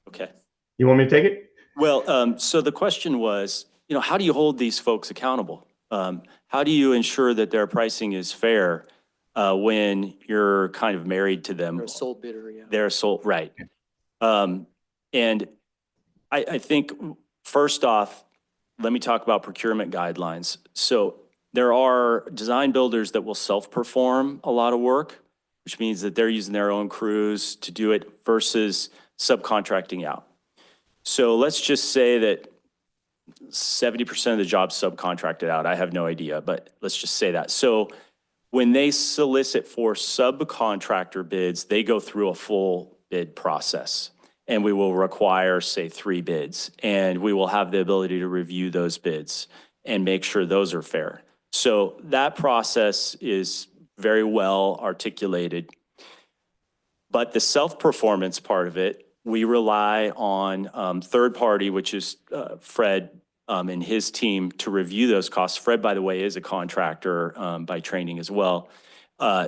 [SPEAKER 6] Okay.
[SPEAKER 10] You want me to take it?
[SPEAKER 6] Well, so the question was, how do you hold these folks accountable? How do you ensure that their pricing is fair when you're kind of married to them?
[SPEAKER 9] They're a sole bidder, yeah.
[SPEAKER 6] They're sole, right. And I think first off, let me talk about procurement guidelines. So there are design builders that will self-perform a lot of work, which means that they're using their own crews to do it versus subcontracting out. So let's just say that 70% of the job's subcontracted out. I have no idea, but let's just say that. So when they solicit for subcontractor bids, they go through a full bid process. And we will require, say, 3 bids. And we will have the ability to review those bids and make sure those are fair. So that process is very well articulated. But the self-performance part of it, we rely on third party, which is Fred and his team, to review those costs. Fred, by the way, is a contractor by training as well.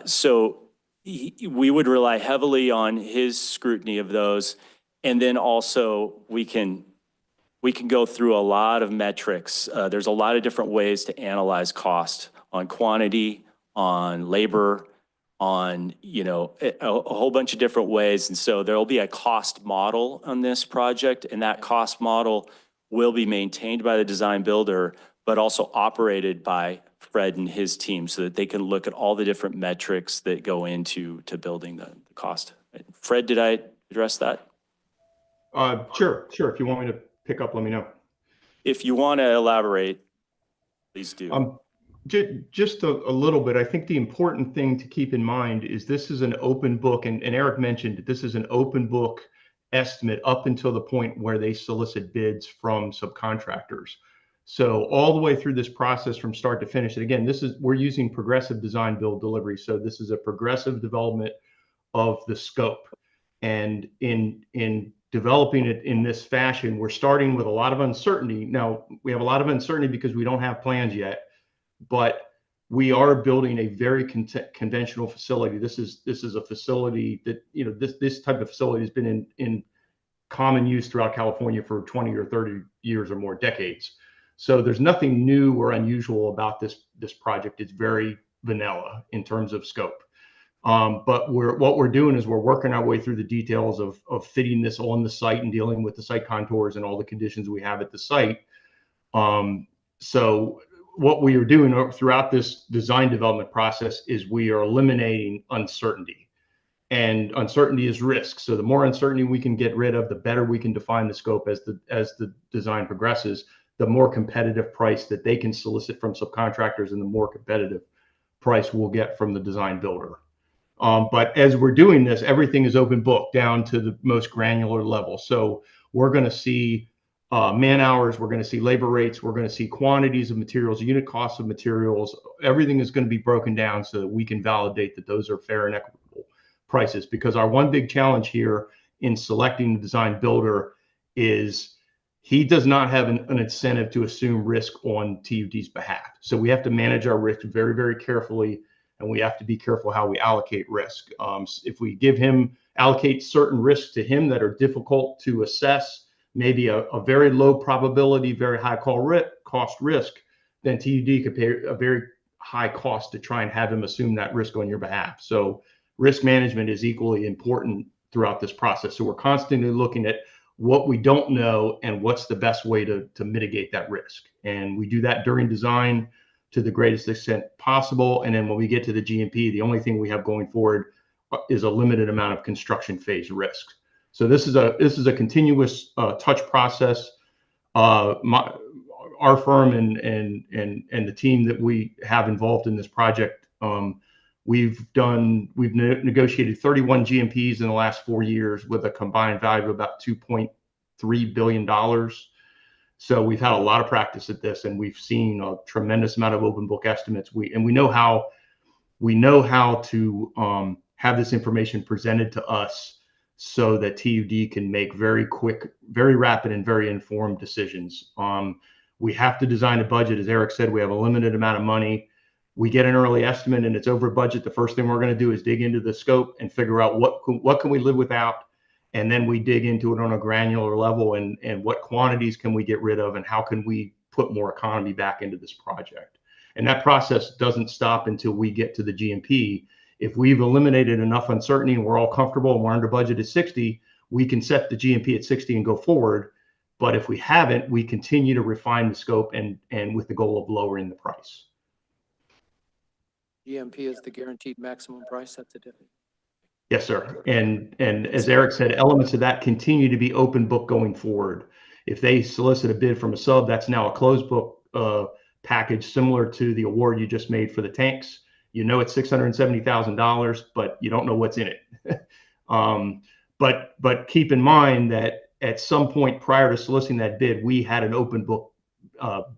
[SPEAKER 6] So we would rely heavily on his scrutiny of those. And then also we can go through a lot of metrics. There's a lot of different ways to analyze cost on quantity, on labor, on, a whole bunch of different ways. And so there'll be a cost model on this project, and that cost model will be maintained by the design builder, but also operated by Fred and his team so that they can look at all the different metrics that go into building the cost. Fred, did I address that?
[SPEAKER 10] Sure. If you want me to pick up, let me know.
[SPEAKER 6] If you want to elaborate, please do.
[SPEAKER 10] Just a little bit. I think the important thing to keep in mind is this is an open book, and Eric mentioned this is an open book estimate up until the point where they solicit bids from subcontractors. So all the way through this process from start to finish. And again, we're using progressive design build delivery. So this is a progressive development of the scope. And in developing it in this fashion, we're starting with a lot of uncertainty. Now, we have a lot of uncertainty because we don't have plans yet, but we are building a very conventional facility. This is a facility that, this type of facility has been in common use throughout California for 20 or 30 years or more decades. So there's nothing new or unusual about this project. It's very vanilla in terms of scope. But what we're doing is we're working our way through the details of fitting this on the site and dealing with the site contours and all the conditions we have at the site. So what we are doing throughout this design development process is we are eliminating uncertainty. And uncertainty is risk. So the more uncertainty we can get rid of, the better we can define the scope as the design progresses, the more competitive price that they can solicit from subcontractors and the more competitive price we'll get from the design builder. But as we're doing this, everything is open book down to the most granular level. So we're going to see man hours, we're going to see labor rates, we're going to see quantities of materials, unit costs of materials. Everything is going to be broken down so that we can validate that those are fair and equitable prices. Because our one big challenge here in selecting the design builder is he does not have an incentive to assume risk on TUD's behalf. So we have to manage our risk very, very carefully, and we have to be careful how we allocate risk. If we allocate certain risks to him that are difficult to assess, maybe a very low probability, very high cost risk, then TUD could pay a very high cost to try and have him assume that risk on your behalf. So risk management is equally important throughout this process. So we're constantly looking at what we don't know and what's the best way to mitigate that risk. And we do that during design to the greatest extent possible. And then when we get to the GMP, the only thing we have going forward is a limited amount of construction phase risk. So this is a continuous touch process. Our firm and the team that we have involved in this project, we've negotiated 31 GMPs in the last 4 years with a combined value of about $2.3 billion. So we've had a lot of practice at this, and we've seen a tremendous amount of open book estimates. We know how to have this information presented to us so that TUD can make very quick, very rapid, and very informed decisions. We have to design a budget. As Eric said, we have a limited amount of money. We get an early estimate and it's over budget. The first thing we're going to do is dig into the scope and figure out what can we live without. And then we dig into it on a granular level and what quantities can we get rid of and how can we put more economy back into this project. And that process doesn't stop until we get to the GMP. If we've eliminated enough uncertainty and we're all comfortable and we're under budget at 60, we can set the GMP at 60 and go forward. But if we haven't, we continue to refine the scope and with the goal of lowering the price.
[SPEAKER 9] GMP is the guaranteed maximum price. That's a difference.
[SPEAKER 10] Yes, sir. And as Eric said, elements of that continue to be open book going forward. If they solicit a bid from a sub, that's now a closed book package similar to the award you just made for the tanks. You know it's $670,000, but you don't know what's in it. But keep in mind that at some point prior to soliciting that bid, we had an open book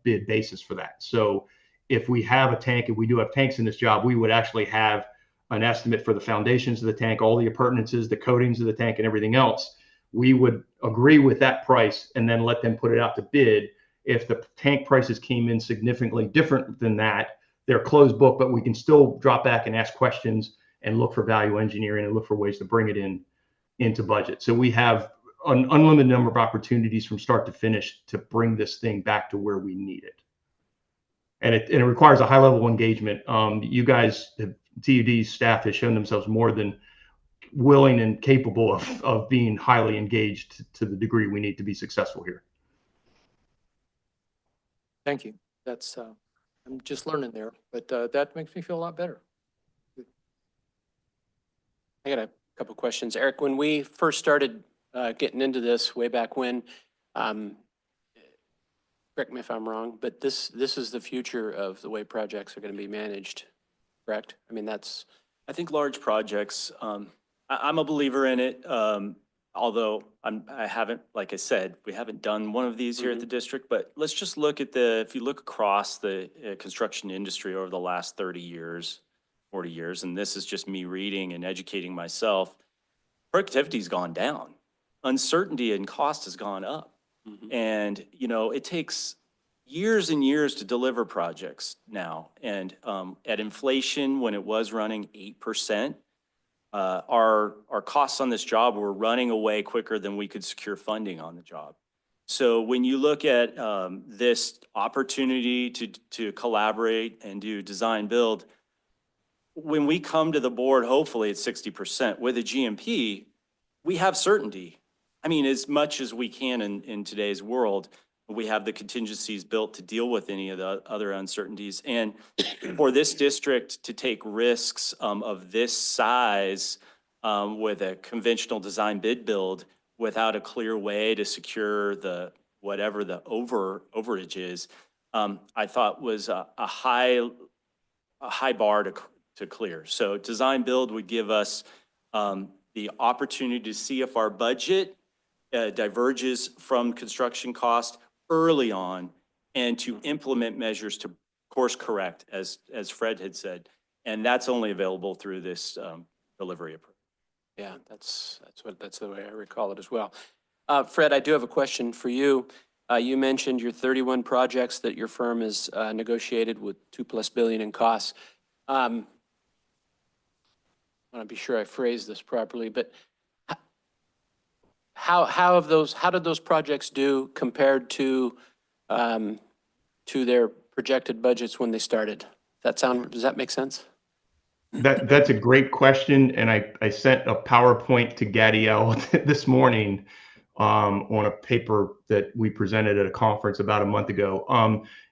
[SPEAKER 10] bid basis for that. So if we have a tank, if we do have tanks in this job, we would actually have an estimate for the foundations of the tank, all the appurtenances, the coatings of the tank, and everything else. We would agree with that price and then let them put it out to bid. If the tank prices came in significantly different than that, they're closed book, but we can still drop back and ask questions and look for value engineering and look for ways to bring it into budget. So we have an unlimited number of opportunities from start to finish to bring this thing back to where we need it. And it requires a high level of engagement. You guys, TUD's staff has shown themselves more than willing and capable of being highly engaged to the degree we need to be successful here.
[SPEAKER 9] Thank you. That's, I'm just learning there, but that makes me feel a lot better.
[SPEAKER 1] I got a couple questions. Eric, when we first started getting into this way back when, correct me if I'm wrong, but this is the future of the way projects are going to be managed, correct? I mean,
[SPEAKER 6] I think large projects, I'm a believer in it. Although I haven't, like I said, we haven't done one of these here at the district, but let's just look at if you look across the construction industry over the last 30 years, 40 years, and this is just me reading and educating myself, productivity's gone down. Uncertainty and cost has gone up. And, you know, it takes years and years to deliver projects now. And at inflation, when it was running 8%, our costs on this job were running away quicker than we could secure funding on the job. So when you look at this opportunity to collaborate and do design build, when we come to the board, hopefully at 60% with a GMP, we have certainty. I mean, as much as we can in today's world, We have the contingencies built to deal with any of the other uncertainties. And for this district to take risks of this size with a conventional design bid build without a clear way to secure the, whatever the overage is, I thought was a high bar to clear. So design build would give us the opportunity to see if our budget diverges from construction cost early on and to implement measures to course correct, as Fred had said. And that's only available through this delivery approach.
[SPEAKER 1] Yeah, that's the way I recall it as well. Fred, I do have a question for you. You mentioned your 31 projects that your firm has negotiated with $2+ billion in costs. I want to be sure I phrase this properly, but how did those projects do compared to their projected budgets when they started? Does that make sense?
[SPEAKER 10] That's a great question, and I sent a PowerPoint to Gadiel this morning on a paper that we presented at a conference about a month ago.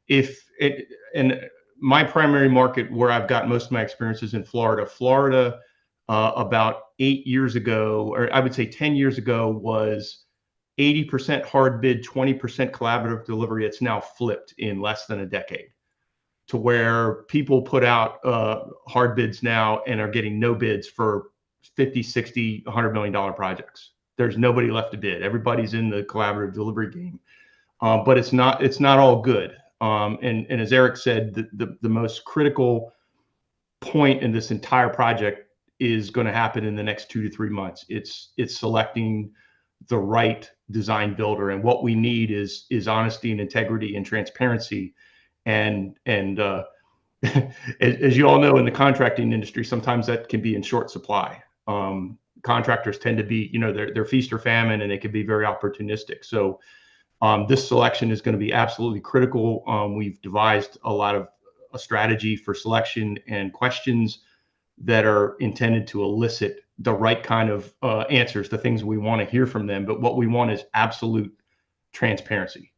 [SPEAKER 10] And my primary market where I've got most of my experience is in Florida. Florida, about 8 years ago, or I would say 10 years ago, was 80% hard bid, 20% collaborative delivery. It's now flipped in less than a decade, to where people put out hard bids now and are getting no bids for 50, 60, $100 million projects. There's nobody left to bid. Everybody's in the collaborative delivery game, but it's not all good. And as Eric said, the most critical point in this entire project is going to happen in the next 2 to 3 months. It's selecting the right design builder, and what we need is honesty and integrity and transparency. And as you all know, in the contracting industry, sometimes that can be in short supply. Contractors tend to be, they're feast or famine, and they can be very opportunistic. So this selection is going to be absolutely critical. We've devised a strategy for selection and questions that are intended to elicit the right kind of answers, the things we want to hear from them. But what we want is absolute transparency.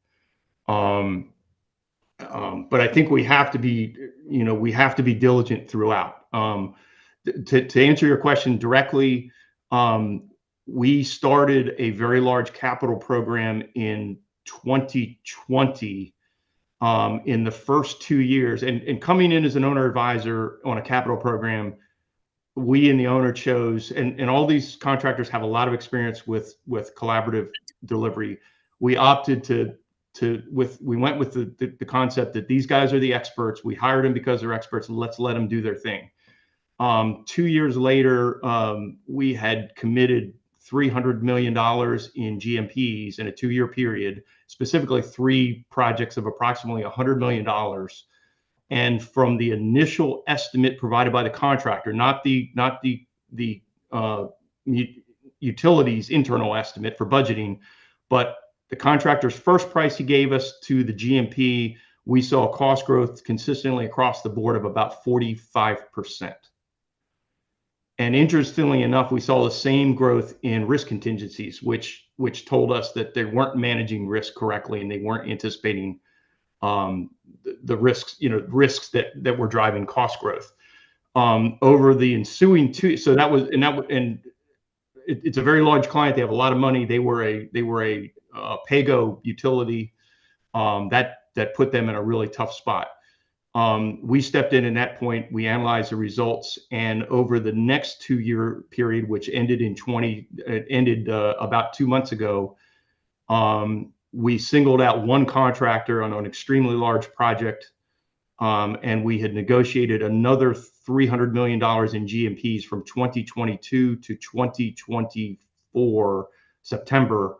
[SPEAKER 10] But I think we have to be diligent throughout. To answer your question directly, we started a very large capital program in 2020. In the first 2 years, and coming in as an owner advisor on a capital program, we and the owner chose, and all these contractors have a lot of experience with collaborative delivery. We opted we went with the concept that these guys are the experts. We hired them because they're experts. Let's let them do their thing. 2 years later, we had committed $300 million in GMPs in a 2-year period, specifically 3 projects of approximately $100 million. And from the initial estimate provided by the contractor, not the utilities internal estimate for budgeting, but the contractor's first price he gave us to the GMP, we saw cost growth consistently across the board of about 45%. And interestingly enough, we saw the same growth in risk contingencies, which told us that they weren't managing risk correctly and they weren't anticipating the risks that were driving cost growth. Over the ensuing 2, so that was, and it's a very large client. They have a lot of money. They were a pay-go utility that put them in a really tough spot. We stepped in at that point. We analyzed the results, and over the next 2-year period, which ended about 2 months ago, we singled out one contractor on an extremely large project, and we had negotiated another $300 million in GMPs from 2022 to 2024 September.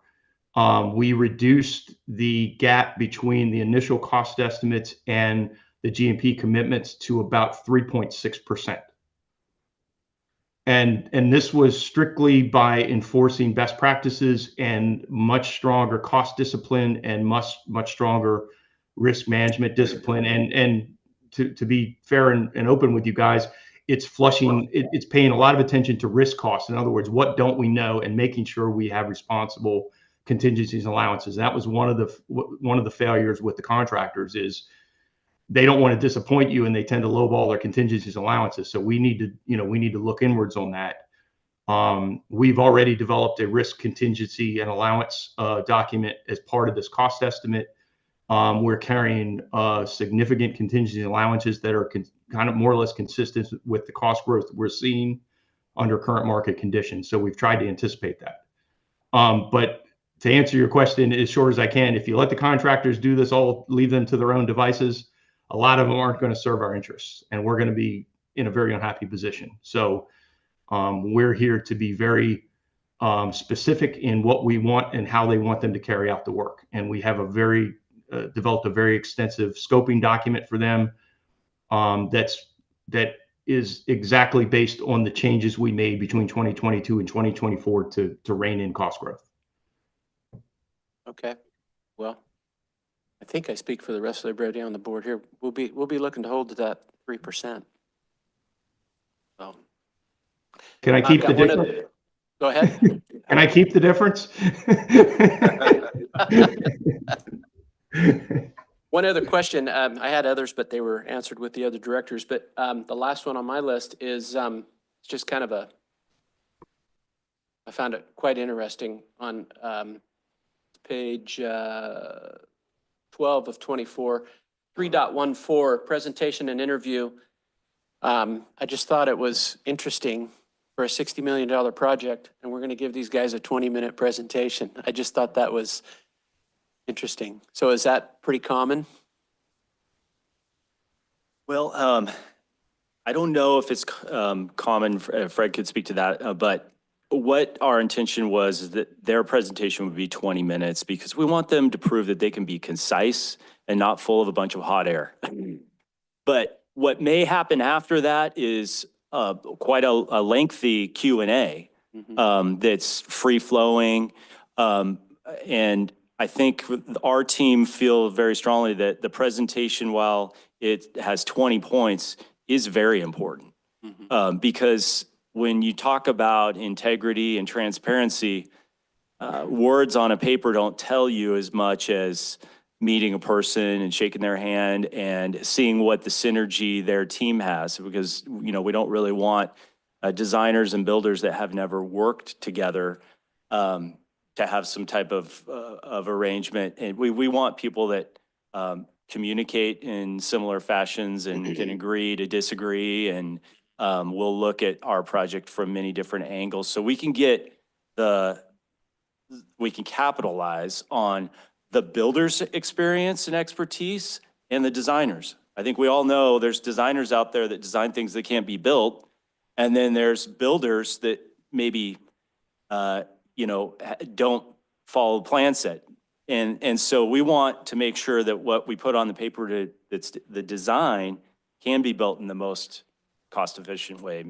[SPEAKER 10] We reduced the gap between the initial cost estimates and the GMP commitments to about 3.6%. And this was strictly by enforcing best practices and much stronger cost discipline and much stronger risk management discipline. And to be fair and open with you guys, it's paying a lot of attention to risk costs. In other words, what don't we know, and making sure we have responsible contingencies and allowances. That was one of the failures with the contractors is they don't want to disappoint you and they tend to lowball their contingencies and allowances. So we need to look inwards on that. We've already developed a risk contingency and allowance document as part of this cost estimate. We're carrying significant contingency allowances that are kind of more or less consistent with the cost growth we're seeing under current market conditions. So we've tried to anticipate that. But to answer your question as short as I can, if you let the contractors do this all, leave them to their own devices, a lot of them aren't going to serve our interests, and we're going to be in a very unhappy position. So we're here to be very specific in what we want and how they want them to carry out the work. And we have developed a very extensive scoping document for them that is exactly based on the changes we made between 2022 and 2024 to rein in cost growth.
[SPEAKER 1] Okay, well, I think I speak for the rest of everybody on the board here. We'll be looking to hold to that 3%. So.
[SPEAKER 10] Can I keep the difference?
[SPEAKER 1] Go ahead.
[SPEAKER 10] Can I keep the difference?
[SPEAKER 1] One other question, I had others, but they were answered with the other directors. But the last one on my list is just kind of I found it quite interesting on page 12 of 24, 3.14, presentation and interview. I just thought it was interesting for a $60 million project, and we're going to give these guys a 20-minute presentation. I just thought that was interesting. So is that pretty common?
[SPEAKER 6] Well, I don't know if it's common, Fred could speak to that, but what our intention was is that their presentation would be 20 minutes because we want them to prove that they can be concise and not full of a bunch of hot air. But what may happen after that is quite a lengthy Q&A that's free-flowing. And I think our team feel very strongly that the presentation, while it has 20 points, is very important. Because when you talk about integrity and transparency, words on a paper don't tell you as much as meeting a person and shaking their hand and seeing what the synergy their team has, because we don't really want designers and builders that have never worked together to have some type of arrangement. And we want people that communicate in similar fashions and can agree to disagree, and we'll look at our project from many different angles so we can capitalize on the builder's experience and expertise and the designers. I think we all know there's designers out there that design things that can't be built. And then there's builders that maybe, don't follow the plan set. And so we want to make sure that what we put on the paper that's the design can be built in the most cost-efficient way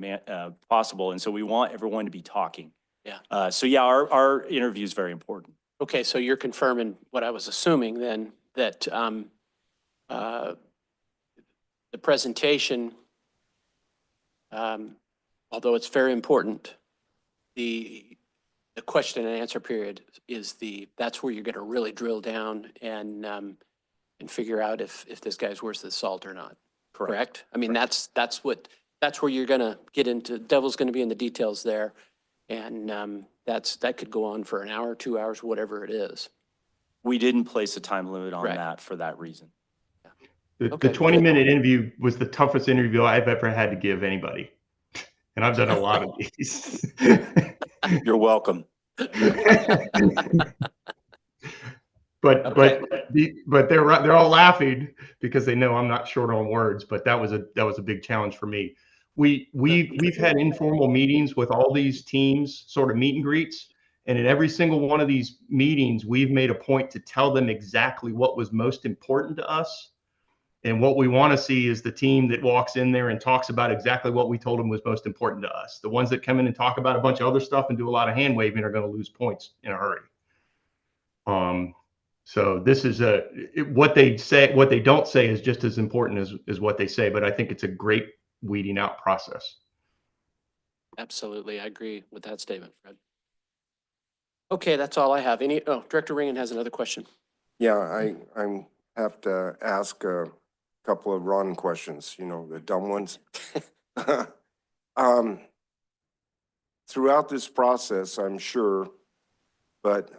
[SPEAKER 6] possible. And so we want everyone to be talking.
[SPEAKER 1] Yeah.
[SPEAKER 6] Our interview is very important.
[SPEAKER 1] Okay, so you're confirming what I was assuming then, that the presentation, although it's very important, the question and answer period is that's where you're going to really drill down and figure out if this guy's worth the salt or not. Correct? I mean, that's where you're going to get into. Devil's going to be in the details there, and that could go on for an hour, 2 hours, whatever it is.
[SPEAKER 6] We didn't place a time limit on
[SPEAKER 1] Right.
[SPEAKER 6] that for that reason.
[SPEAKER 10] The
[SPEAKER 1] Okay,
[SPEAKER 10] 20-minute interview was the toughest interview I've ever had to give anybody. And I've done a lot of these.
[SPEAKER 2] You're welcome.
[SPEAKER 10] But they're all laughing because they know I'm not short on words, but that was a big challenge for me. We've had informal meetings with all these teams, sort of meet and greets. And in every single one of these meetings, we've made a point to tell them exactly what was most important to us. And what we want to see is the team that walks in there and talks about exactly what we told them was most important to us. The ones that come in and talk about a bunch of other stuff and do a lot of hand waving are going to lose points in a hurry. So this is what they say. What they don't say is just as important as what they say. But I think it's a great weeding out process.
[SPEAKER 1] Absolutely, I agree with that statement, Fred. Okay, that's all I have. Director Ringen has another question.
[SPEAKER 4] Yeah, I'm have to ask a couple of Ron questions, you know, the dumb ones. Throughout this process, I'm sure, but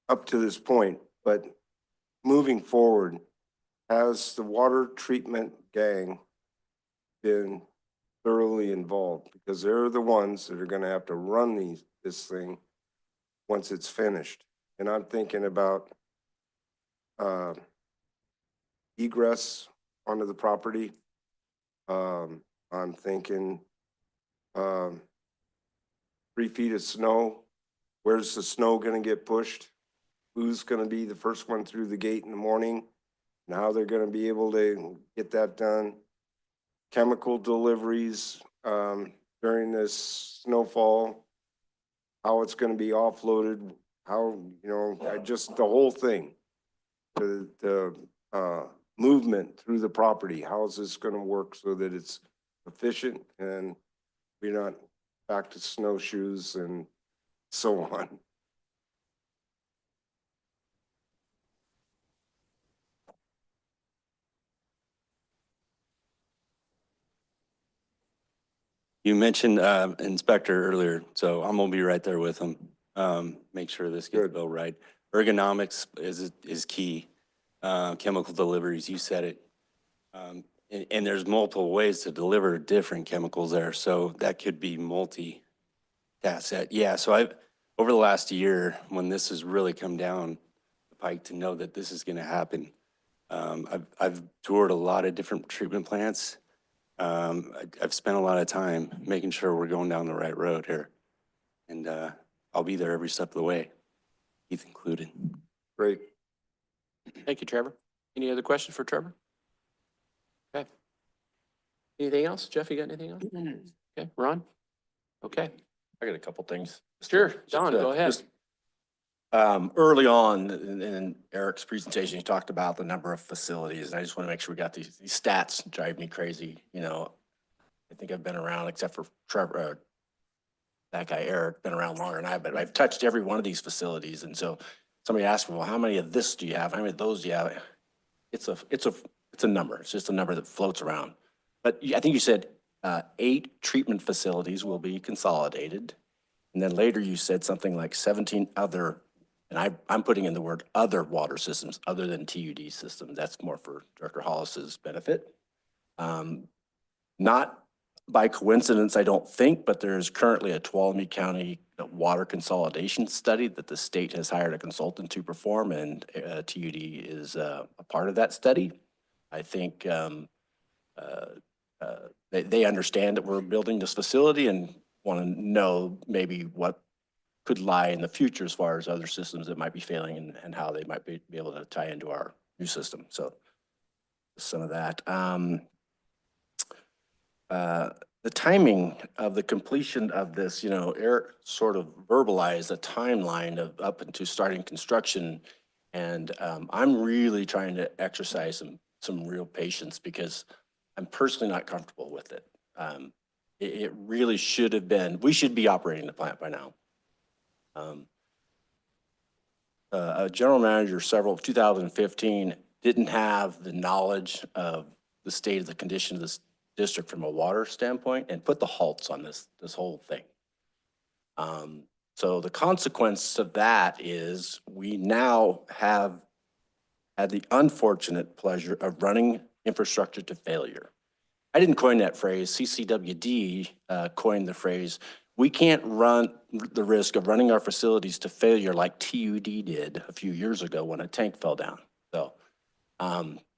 [SPEAKER 4] up to this point, but moving forward, has the water treatment gang been thoroughly involved? Because they're the ones that are gonna have to run this thing once it's finished. And I'm thinking about egress onto the property. I'm thinking 3 feet of snow. Where's the snow gonna get pushed? Who's gonna be the first one through the gate in the morning? And how they're gonna be able to get that done? Chemical deliveries during this snowfall, how it's gonna be offloaded, how, you know, just the whole thing. The movement through the property, how is this gonna work so that it's efficient and we're not back to snowshoes and so on?
[SPEAKER 11] You mentioned Inspector earlier, so I'm gonna be right there with him. Make sure this gets
[SPEAKER 4] Good.
[SPEAKER 11] built right. Ergonomics is key. Chemical deliveries, you said it. And there's multiple ways to deliver different chemicals there, so that could be multi-task. Yeah, so over the last year, when this has really come down the pike to know that this is gonna happen, I've toured a lot of different treatment plants. I've spent a lot of time making sure we're going down the right road here. And I'll be there every step of the way, Keith included.
[SPEAKER 4] Great.
[SPEAKER 1] Thank you, Trevor. Any other questions for Trevor? Okay. Anything else? Jeff, you got anything else? Okay, Ron? Okay,
[SPEAKER 2] I got a couple things.
[SPEAKER 1] sure.
[SPEAKER 2] Just,
[SPEAKER 1] Don, go ahead.
[SPEAKER 2] just, Early on in Eric's presentation, he talked about the number of facilities, and I just want to make sure we got these stats drive me crazy. You know, I think I've been around, except for Trevor, that guy Eric, been around longer than I have, but I've touched every one of these facilities. And so somebody asked me, well, how many of this do you have? How many of those do you have? It's a number. It's just a number that floats around. But I think you said 8 treatment facilities will be consolidated. And then later you said something like 17 other, and I'm putting in the word other water systems other than TUD systems. That's more for Director Hollis's benefit. Not by coincidence, I don't think, but there's currently a Tuolumne County water consolidation study that the state has hired a consultant to perform, and TUD is a part of that study. I think they understand that we're building this facility and want to know maybe what could lie in the future as far as other systems that might be failing and how they might be able to tie into our new system. So some of that. The timing of the completion of this, you know, Eric sort of verbalized a timeline of up into starting construction. And I'm really trying to exercise some real patience because I'm personally not comfortable with it. It really should have been, we should be operating the plant by now. A general manager 2015 didn't have the knowledge of the state of the condition of this district from a water standpoint and put the halts on this whole thing. So the consequence of that is we now have had the unfortunate pleasure of running infrastructure to failure. I didn't coin that phrase. CCWD coined the phrase. We can't run the risk of running our facilities to failure like TUD did a few years ago when a tank fell down. So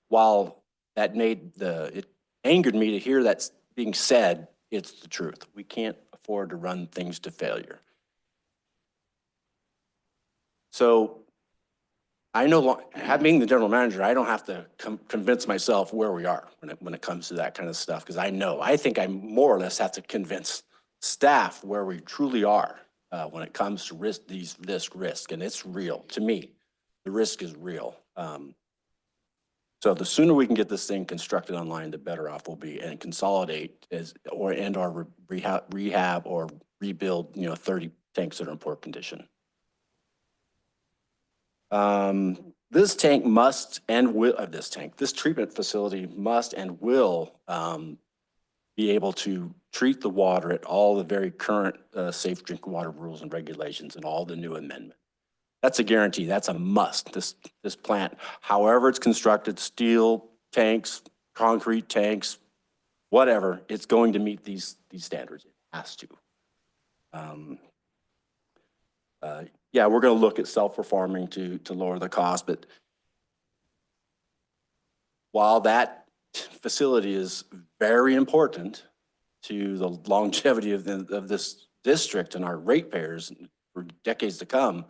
[SPEAKER 2] while that it angered me to hear that being said, it's the truth. We can't afford to run things to failure. So I know, being the general manager, I don't have to convince myself where we are when it comes to that kind of stuff, because I think I more or less have to convince staff where we truly are when it comes to this risk, and it's real to me. The risk is real. So the sooner we can get this thing constructed online, the better off we'll be, and consolidate or rehab or rebuild, 30 tanks that are in poor condition. This tank must and will, this treatment facility must and will be able to treat the water at all the very current safe drinking water rules and regulations and all the new amendment. That's a guarantee. That's a must. This plant, however it's constructed, steel tanks, concrete tanks, whatever, it's going to meet these standards. It has to. Yeah, we're going to look at self-performing to lower the cost, but while that facility is very important to the longevity of this district and our ratepayers for decades to come,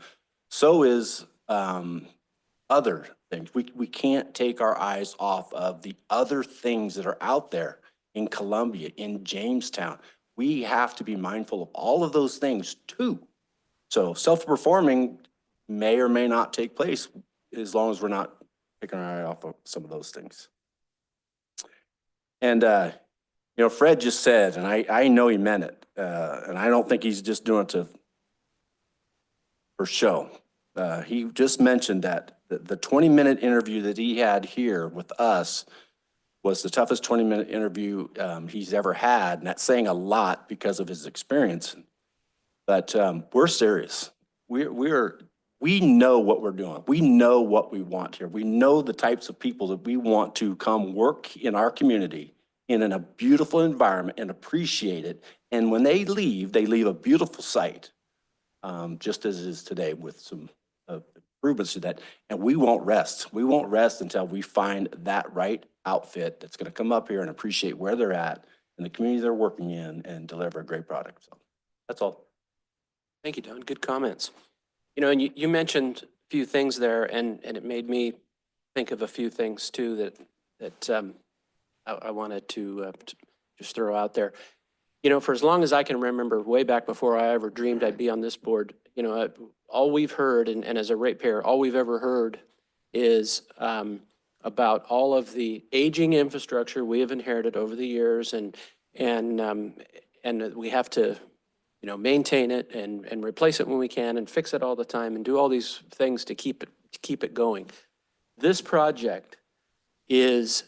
[SPEAKER 2] so is other things. We can't take our eyes off of the other things that are out there in Columbia, in Jamestown. We have to be mindful of all of those things too. So self-performing may or may not take place as long as we're not taking our eye off of some of those things. And, you know, Fred just said, and I know he meant it, and I don't think he's just doing it for show. He just mentioned that the 20-minute interview that he had here with us was the toughest 20-minute interview he's ever had, and that's saying a lot because of his experience. But we're serious. We know what we're doing. We know what we want here. We know the types of people that we want to come work in our community in a beautiful environment and appreciate it. And when they leave a beautiful site, just as it is today with some improvements to that. And we won't rest. We won't rest until we find that right outfit that's going to come up here and appreciate where they're at and the community they're working in and deliver a great product. So that's all.
[SPEAKER 1] Thank you, Don. Good comments. You know, and you mentioned a few things there, and it made me think of a few things too that I wanted to just throw out there. You know, for as long as I can remember, way back before I ever dreamed I'd be on this board, you know, all we've heard, and as a ratepayer, all we've ever heard is about all of the aging infrastructure we have inherited over the years, and we have to, you know, maintain it and replace it when we can and fix it all the time and do all these things to keep it going. This project is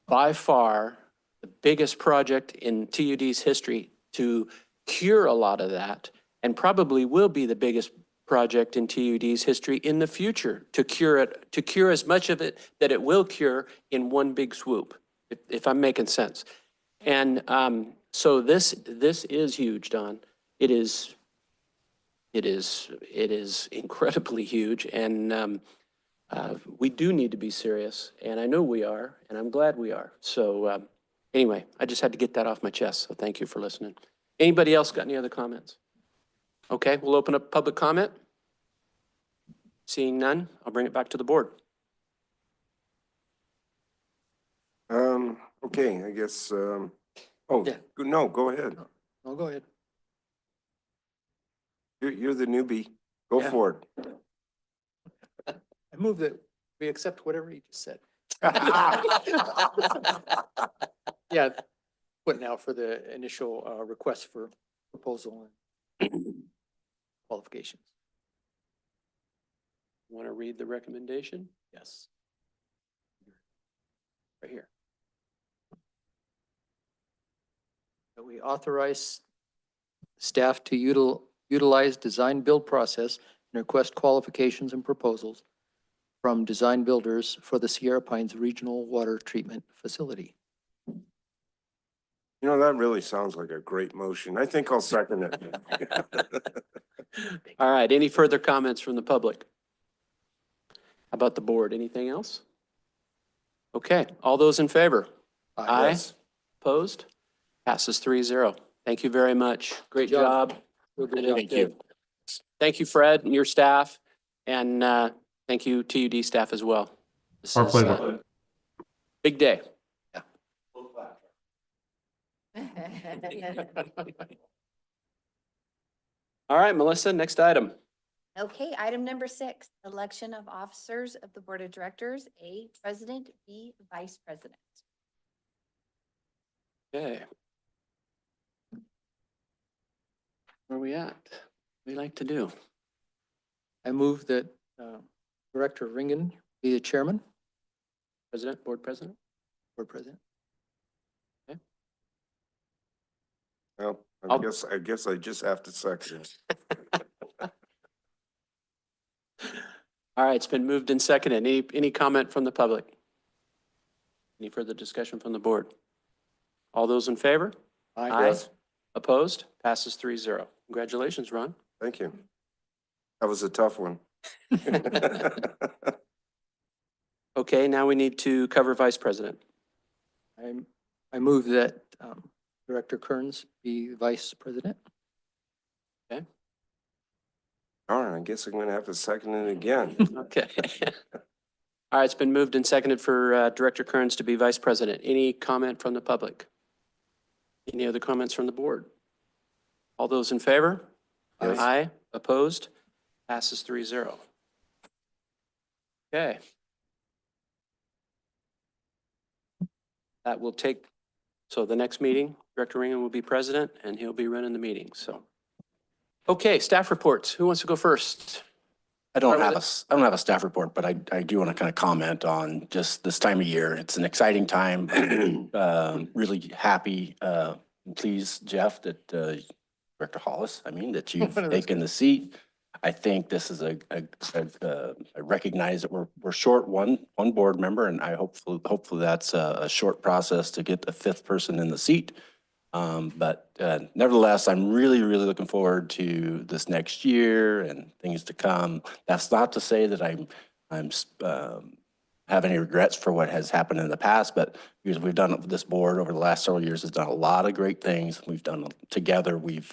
[SPEAKER 1] by far the biggest project in TUD's history to cure a lot of that, and probably will be the biggest project in TUD's history in the future to cure as much of it that it will cure in one big swoop, if I'm making sense. And so this is huge, Don. It is incredibly huge, and we do need to be serious, and I know we are, and I'm glad we are. So anyway, I just had to get that off my chest, so thank you for listening. Anybody else got any other comments? Okay, we'll open up public comment. Seeing none, I'll bring it back to the board.
[SPEAKER 4] Okay, I guess, oh,
[SPEAKER 9] Yeah.
[SPEAKER 4] no, go ahead.
[SPEAKER 9] No, go ahead.
[SPEAKER 4] You're the newbie. Go
[SPEAKER 9] Yeah.
[SPEAKER 4] for
[SPEAKER 9] I move that we accept whatever you just said. Yeah, putting out for the initial request for proposal and qualifications.
[SPEAKER 1] Want to read the recommendation?
[SPEAKER 2] Yes.
[SPEAKER 1] Right here.
[SPEAKER 9] That we authorize staff to utilize design build process and request qualifications and proposals from design builders for the Sierra Pines Regional Water Treatment Facility.
[SPEAKER 4] You know, that really sounds like a great motion. I think I'll second it.
[SPEAKER 1] All right, any further comments from the public about the board? Anything else? Okay, all those in favor? Aye.
[SPEAKER 4] Yes.
[SPEAKER 1] Opposed? Passes 3-0. Thank you very much. Great
[SPEAKER 9] Good job.
[SPEAKER 1] job. Real good
[SPEAKER 2] Thank
[SPEAKER 1] outfit.
[SPEAKER 2] you.
[SPEAKER 1] Thank you, Fred, and your staff, and thank you, TUD staff as well. This
[SPEAKER 10] Our
[SPEAKER 1] is,
[SPEAKER 10] pleasure.
[SPEAKER 1] Big day. All right, Melissa, next item.
[SPEAKER 3] Okay, item number 6, election of officers of the Board of Directors, A, President, B, Vice President.
[SPEAKER 1] Okay. Where are we at? we like to do.
[SPEAKER 9] I move that Director Ringen be the chairman,
[SPEAKER 1] President, board president?
[SPEAKER 9] board president.
[SPEAKER 4] Well,
[SPEAKER 1] I'll-
[SPEAKER 4] I guess I just have to second it.
[SPEAKER 1] All right, it's been moved and seconded. Any comment from the public? Any further discussion from the board? All those in favor?
[SPEAKER 4] Yes.
[SPEAKER 1] Opposed? Passes 3-0. Congratulations, Ron.
[SPEAKER 4] Thank you. That was a tough one.
[SPEAKER 1] Okay, now we need to cover vice president.
[SPEAKER 9] I move that Director Kearns be vice president.
[SPEAKER 4] All right, I guess I'm gonna have to second it again.
[SPEAKER 1] Okay. All right, it's been moved and seconded for Director Kearns to be vice president. Any comment from the public? Any other comments from the board? All those in favor?
[SPEAKER 4] Yes.
[SPEAKER 1] Aye. Opposed? Passes 3-0. Okay. That will take, so the next meeting, Director Ringen will be president and he'll be running the meeting, so. Okay, staff reports. Who wants to go first?
[SPEAKER 2] I don't
[SPEAKER 1] Start
[SPEAKER 2] have
[SPEAKER 1] with
[SPEAKER 2] I don't have a staff report, but I do want to kind of comment on just this time of year. It's an exciting time. Really happy, pleased, Jeff, that Director Hollis, that you've taken the seat. I think this is I recognize that we're short one board member, and I hopefully that's a short process to get the fifth person in the seat. But nevertheless, I'm really looking forward to this next year and things to come. That's not to say that I'm have any regrets for what has happened in the past, but because we've done it with this board over the last several years, has done a lot of great things. We've done together. We've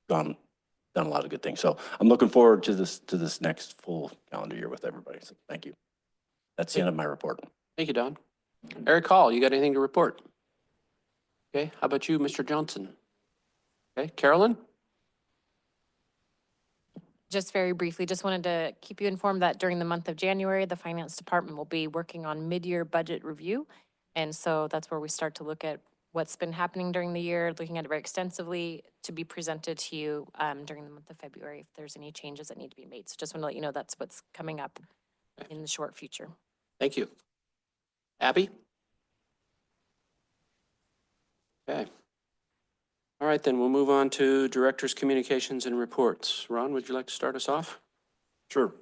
[SPEAKER 2] done a lot of good things. So I'm looking forward to this next full calendar year with everybody. So thank you. That's the end of my report.
[SPEAKER 1] Thank you, Don. Eric Hall, you got anything to report? Okay, how about you, Mr. Johnson? Okay, Carolyn?
[SPEAKER 12] Just very briefly, just wanted to keep you informed that during the month of January, the finance department will be working on mid-year budget review. And so that's where we start to look at what's been happening during the year, looking at it very extensively to be presented to you during the month of February if there's any changes that need to be made. So just want to let you know that's what's coming up in the short future.
[SPEAKER 1] Thank you. Abby? Okay. All right, then we'll move on to Director's Communications and Reports. Ron, would you like to start us off?
[SPEAKER 4] Sure.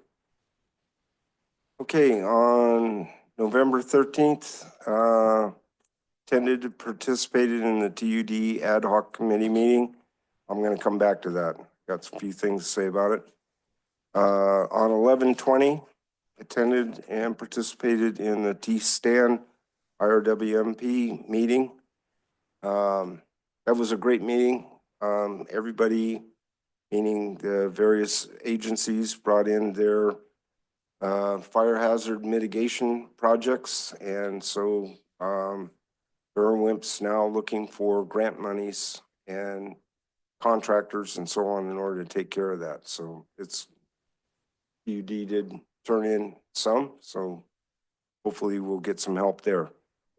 [SPEAKER 4] Okay, on November 13th, participated in the TUD Ad Hoc Committee meeting. I'm going to come back to that. Got a few things to say about it. On 11/20, attended and participated in the T-STAN IRWMP meeting. That was a great meeting. Everybody, meaning the various agencies, brought in their fire hazard mitigation projects. And so Burwimp's now looking for grant monies and contractors and so on in order to take care of that. So UD did turn in some, so hopefully we'll get some help there.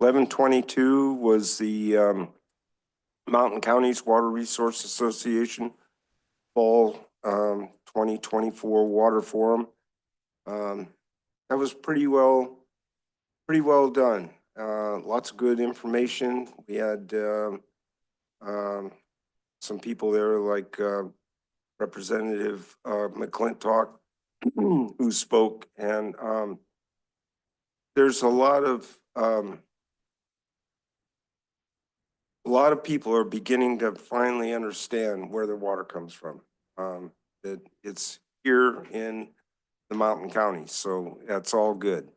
[SPEAKER 4] 11/22 was the Mountain Counties Water Resource Association Fall 2024 Water Forum. That was pretty well done. Lots of good information. We had some people there like Representative McClintock who spoke, and there's a lot of people are beginning to finally understand where their water comes from. That it's here in the mountain counties, so that's all good.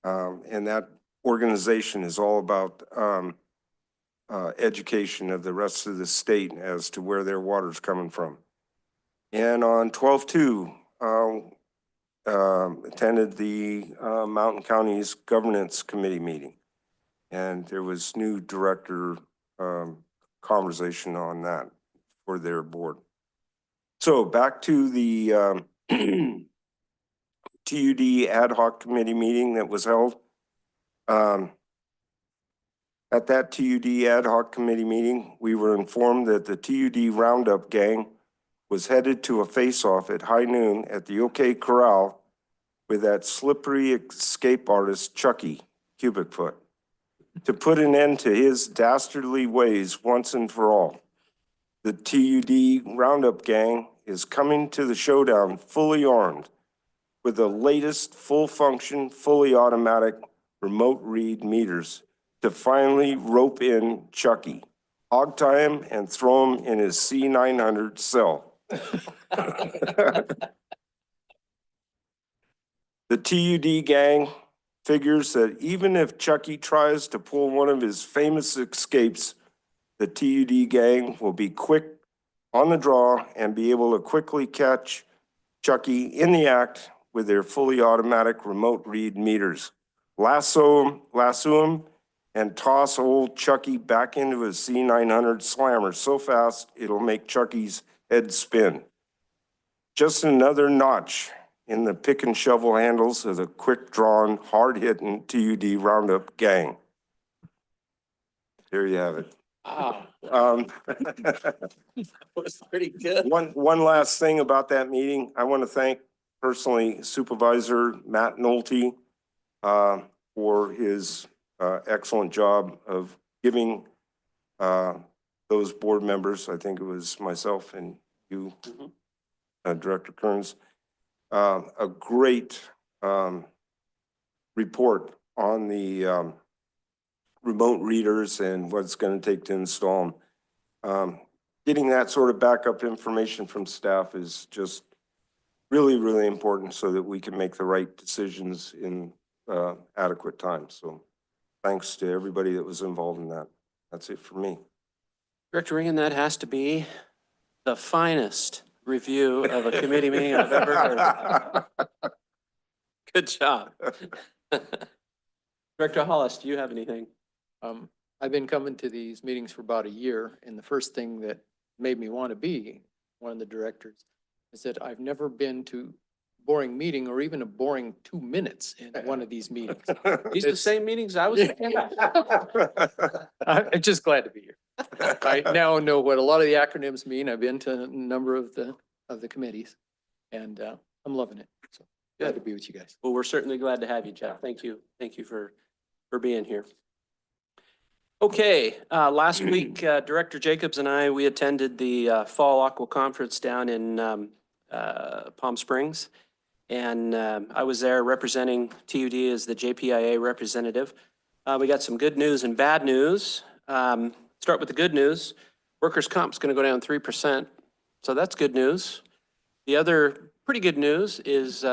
[SPEAKER 4] And that organization is all about education of the rest of the state as to where their water's coming from. And on 12/2, attended the Mountain Counties Governance Committee meeting, and there was new director conversation on that for their board. So back to the TUD Ad Hoc Committee meeting that was held. At that TUD Ad Hoc Committee meeting, we were informed that the TUD Roundup Gang was headed to a face-off at high noon at the OK Corral with that slippery escape artist Chucky Cubic-Foot to put an end to his dastardly ways once and for all. The TUD Roundup Gang is coming to the showdown fully armed with the latest full-function, fully automatic remote read meters to finally rope in Chucky, hog tie him, and throw him in his C900 cell. The TUD gang figures that even if Chucky tries to pull one of his famous escapes, the TUD gang will be quick on the draw and be able to quickly catch Chucky in the act with their fully automatic remote read meters. Lasso him, and toss old Chucky back into his C900 slammer so fast it'll make Chucky's head spin. Just another notch in the pick and shovel handles of the quick-drawn, hard-hitting TUD Roundup gang. There you have it.
[SPEAKER 1] Wow,
[SPEAKER 4] Um,
[SPEAKER 1] that was pretty good.
[SPEAKER 4] One last thing about that meeting, I want to thank personally Supervisor Matt Nolte for his excellent job of giving those board members, I think it was myself and you, Director Kearns, a great report on the remote readers and what it's going to take to install them. Getting that sort of backup information from staff is just really, really important so that we can make the right decisions in adequate time. So thanks to everybody that was involved in that. That's it for me.
[SPEAKER 1] Director Regan, that has to be the finest review of a committee meeting I've ever heard. Good job. Director Hollis, do you have anything?
[SPEAKER 9] I've been coming to these meetings for about a year, and the first thing that made me want to be one of the directors is that I've never been to a boring meeting or even a boring 2 minutes in one of these meetings.
[SPEAKER 1] These are the same meetings I was in?
[SPEAKER 9] I'm just glad to be here. I now know what a lot of the acronyms mean. I've been to a number of the committees, and I'm loving it. So glad to be with you guys.
[SPEAKER 1] Well, we're certainly glad to have you, Jeff. Thank you. Thank you for being here. Okay, last week, Director Jacobs and I, we attended the Fall Aqua Conference down in Palm Springs. And I was there representing TUD as the JPIA representative. We got some good news and bad news. Start with the good news. Workers' comp's going to go down 3%. So that's good news. The other pretty good news is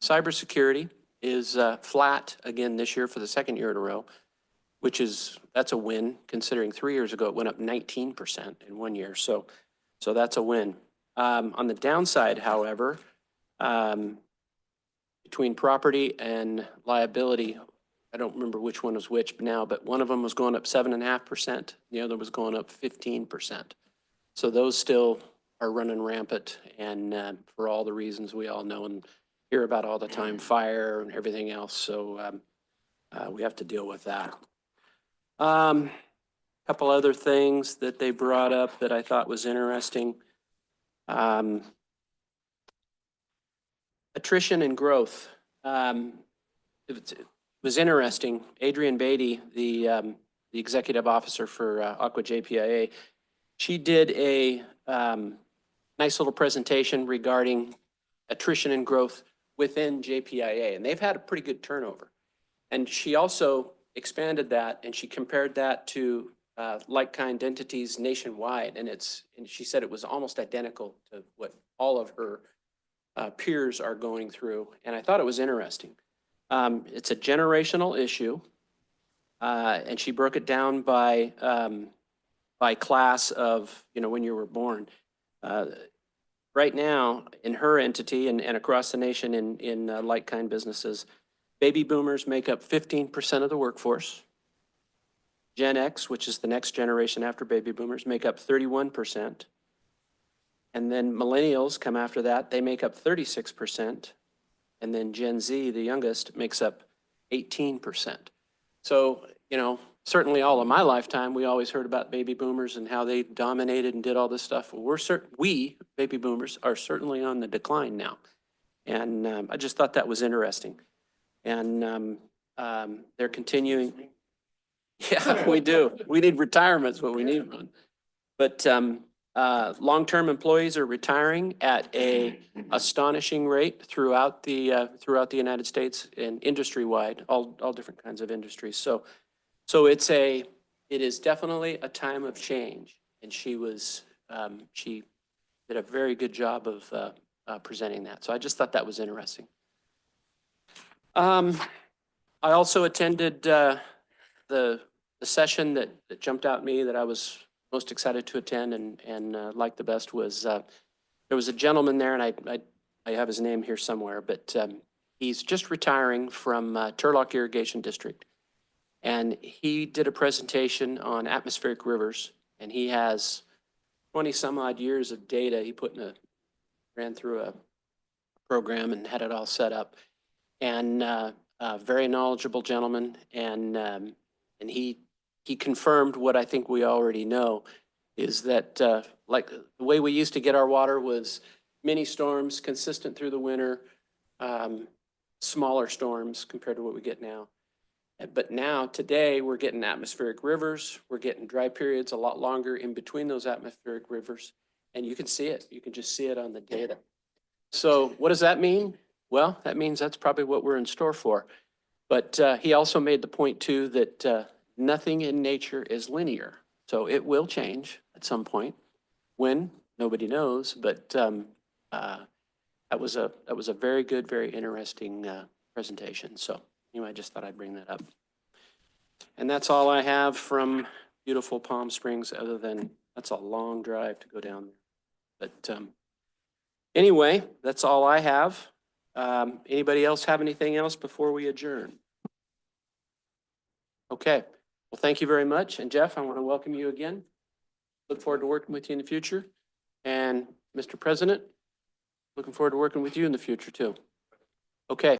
[SPEAKER 1] cybersecurity is flat again this year for the second year in a row, that's a win considering 3 years ago it went up 19% in 1 year. So that's a win. On the downside, however, between property and liability, I don't remember which one was which now, but one of them was going up 7.5%. The other was going up 15%. So those still are running rampant, and for all the reasons we all know and hear about all the time, fire and everything else. So we have to deal with that. Couple other things that they brought up that I thought was interesting. Attrition and growth. It was interesting. Adrian Beatty, the executive officer for Aqua JPIA, she did a nice little presentation regarding attrition and growth within JPIA, and they've had a pretty good turnover. And she also expanded that, and she compared that to like-kind entities nationwide, and she said it was almost identical to what all of her peers are going through, and I thought it was interesting. It's a generational issue, and she broke it down by class of, when you were born. Right now, in her entity and across the nation in like-kind businesses, baby boomers make up 15% of the workforce. Gen X, which is the next generation after baby boomers, make up 31%. And then millennials come after that, they make up 36%. And then Gen Z, the youngest, makes up 18%. So, certainly all of my lifetime, we always heard about baby boomers and how they dominated and did all this stuff. Well, we, baby boomers, are certainly on the decline now. And I just thought that was interesting. And they're continuing. Yeah, we do. We need retirements, but we need one. But long-term employees are retiring at a astonishing rate throughout the United States and industry-wide, all different kinds of industries. So it is definitely a time of change. And she did a very good job of presenting that. So I just thought that was interesting. I also attended the session that jumped out at me that I was most excited to attend and liked the best was there was a gentleman there, and I have his name here somewhere, but he's just retiring from Turlock Irrigation District. And he did a presentation on atmospheric rivers, and he has 20 some odd years of data. He ran through a program and had it all set up. And a very knowledgeable gentleman, and he confirmed what I think we already know, is that like the way we used to get our water was mini storms, consistent through the winter, smaller storms compared to what we get now. But now, today, we're getting atmospheric rivers. We're getting dry periods a lot longer in between those atmospheric rivers. And you can see it. You can just see it on the data. So what does that mean? Well, that means that's probably what we're in store for. But he also made the point, too, that nothing in nature is linear. So it will change at some point. When? Nobody knows. But that was a very good, very interesting presentation. So anyway, I just thought I'd bring that up. And that's all I have from beautiful Palm Springs, other than that's a long drive to go down there. But anyway, that's all I have. Anybody else have anything else before we adjourn? Okay. Well, thank you very much. And Jeff, I want to welcome you again. Look forward to working with you in the future. And Mr. President, looking forward to working with you in the future too. Okay.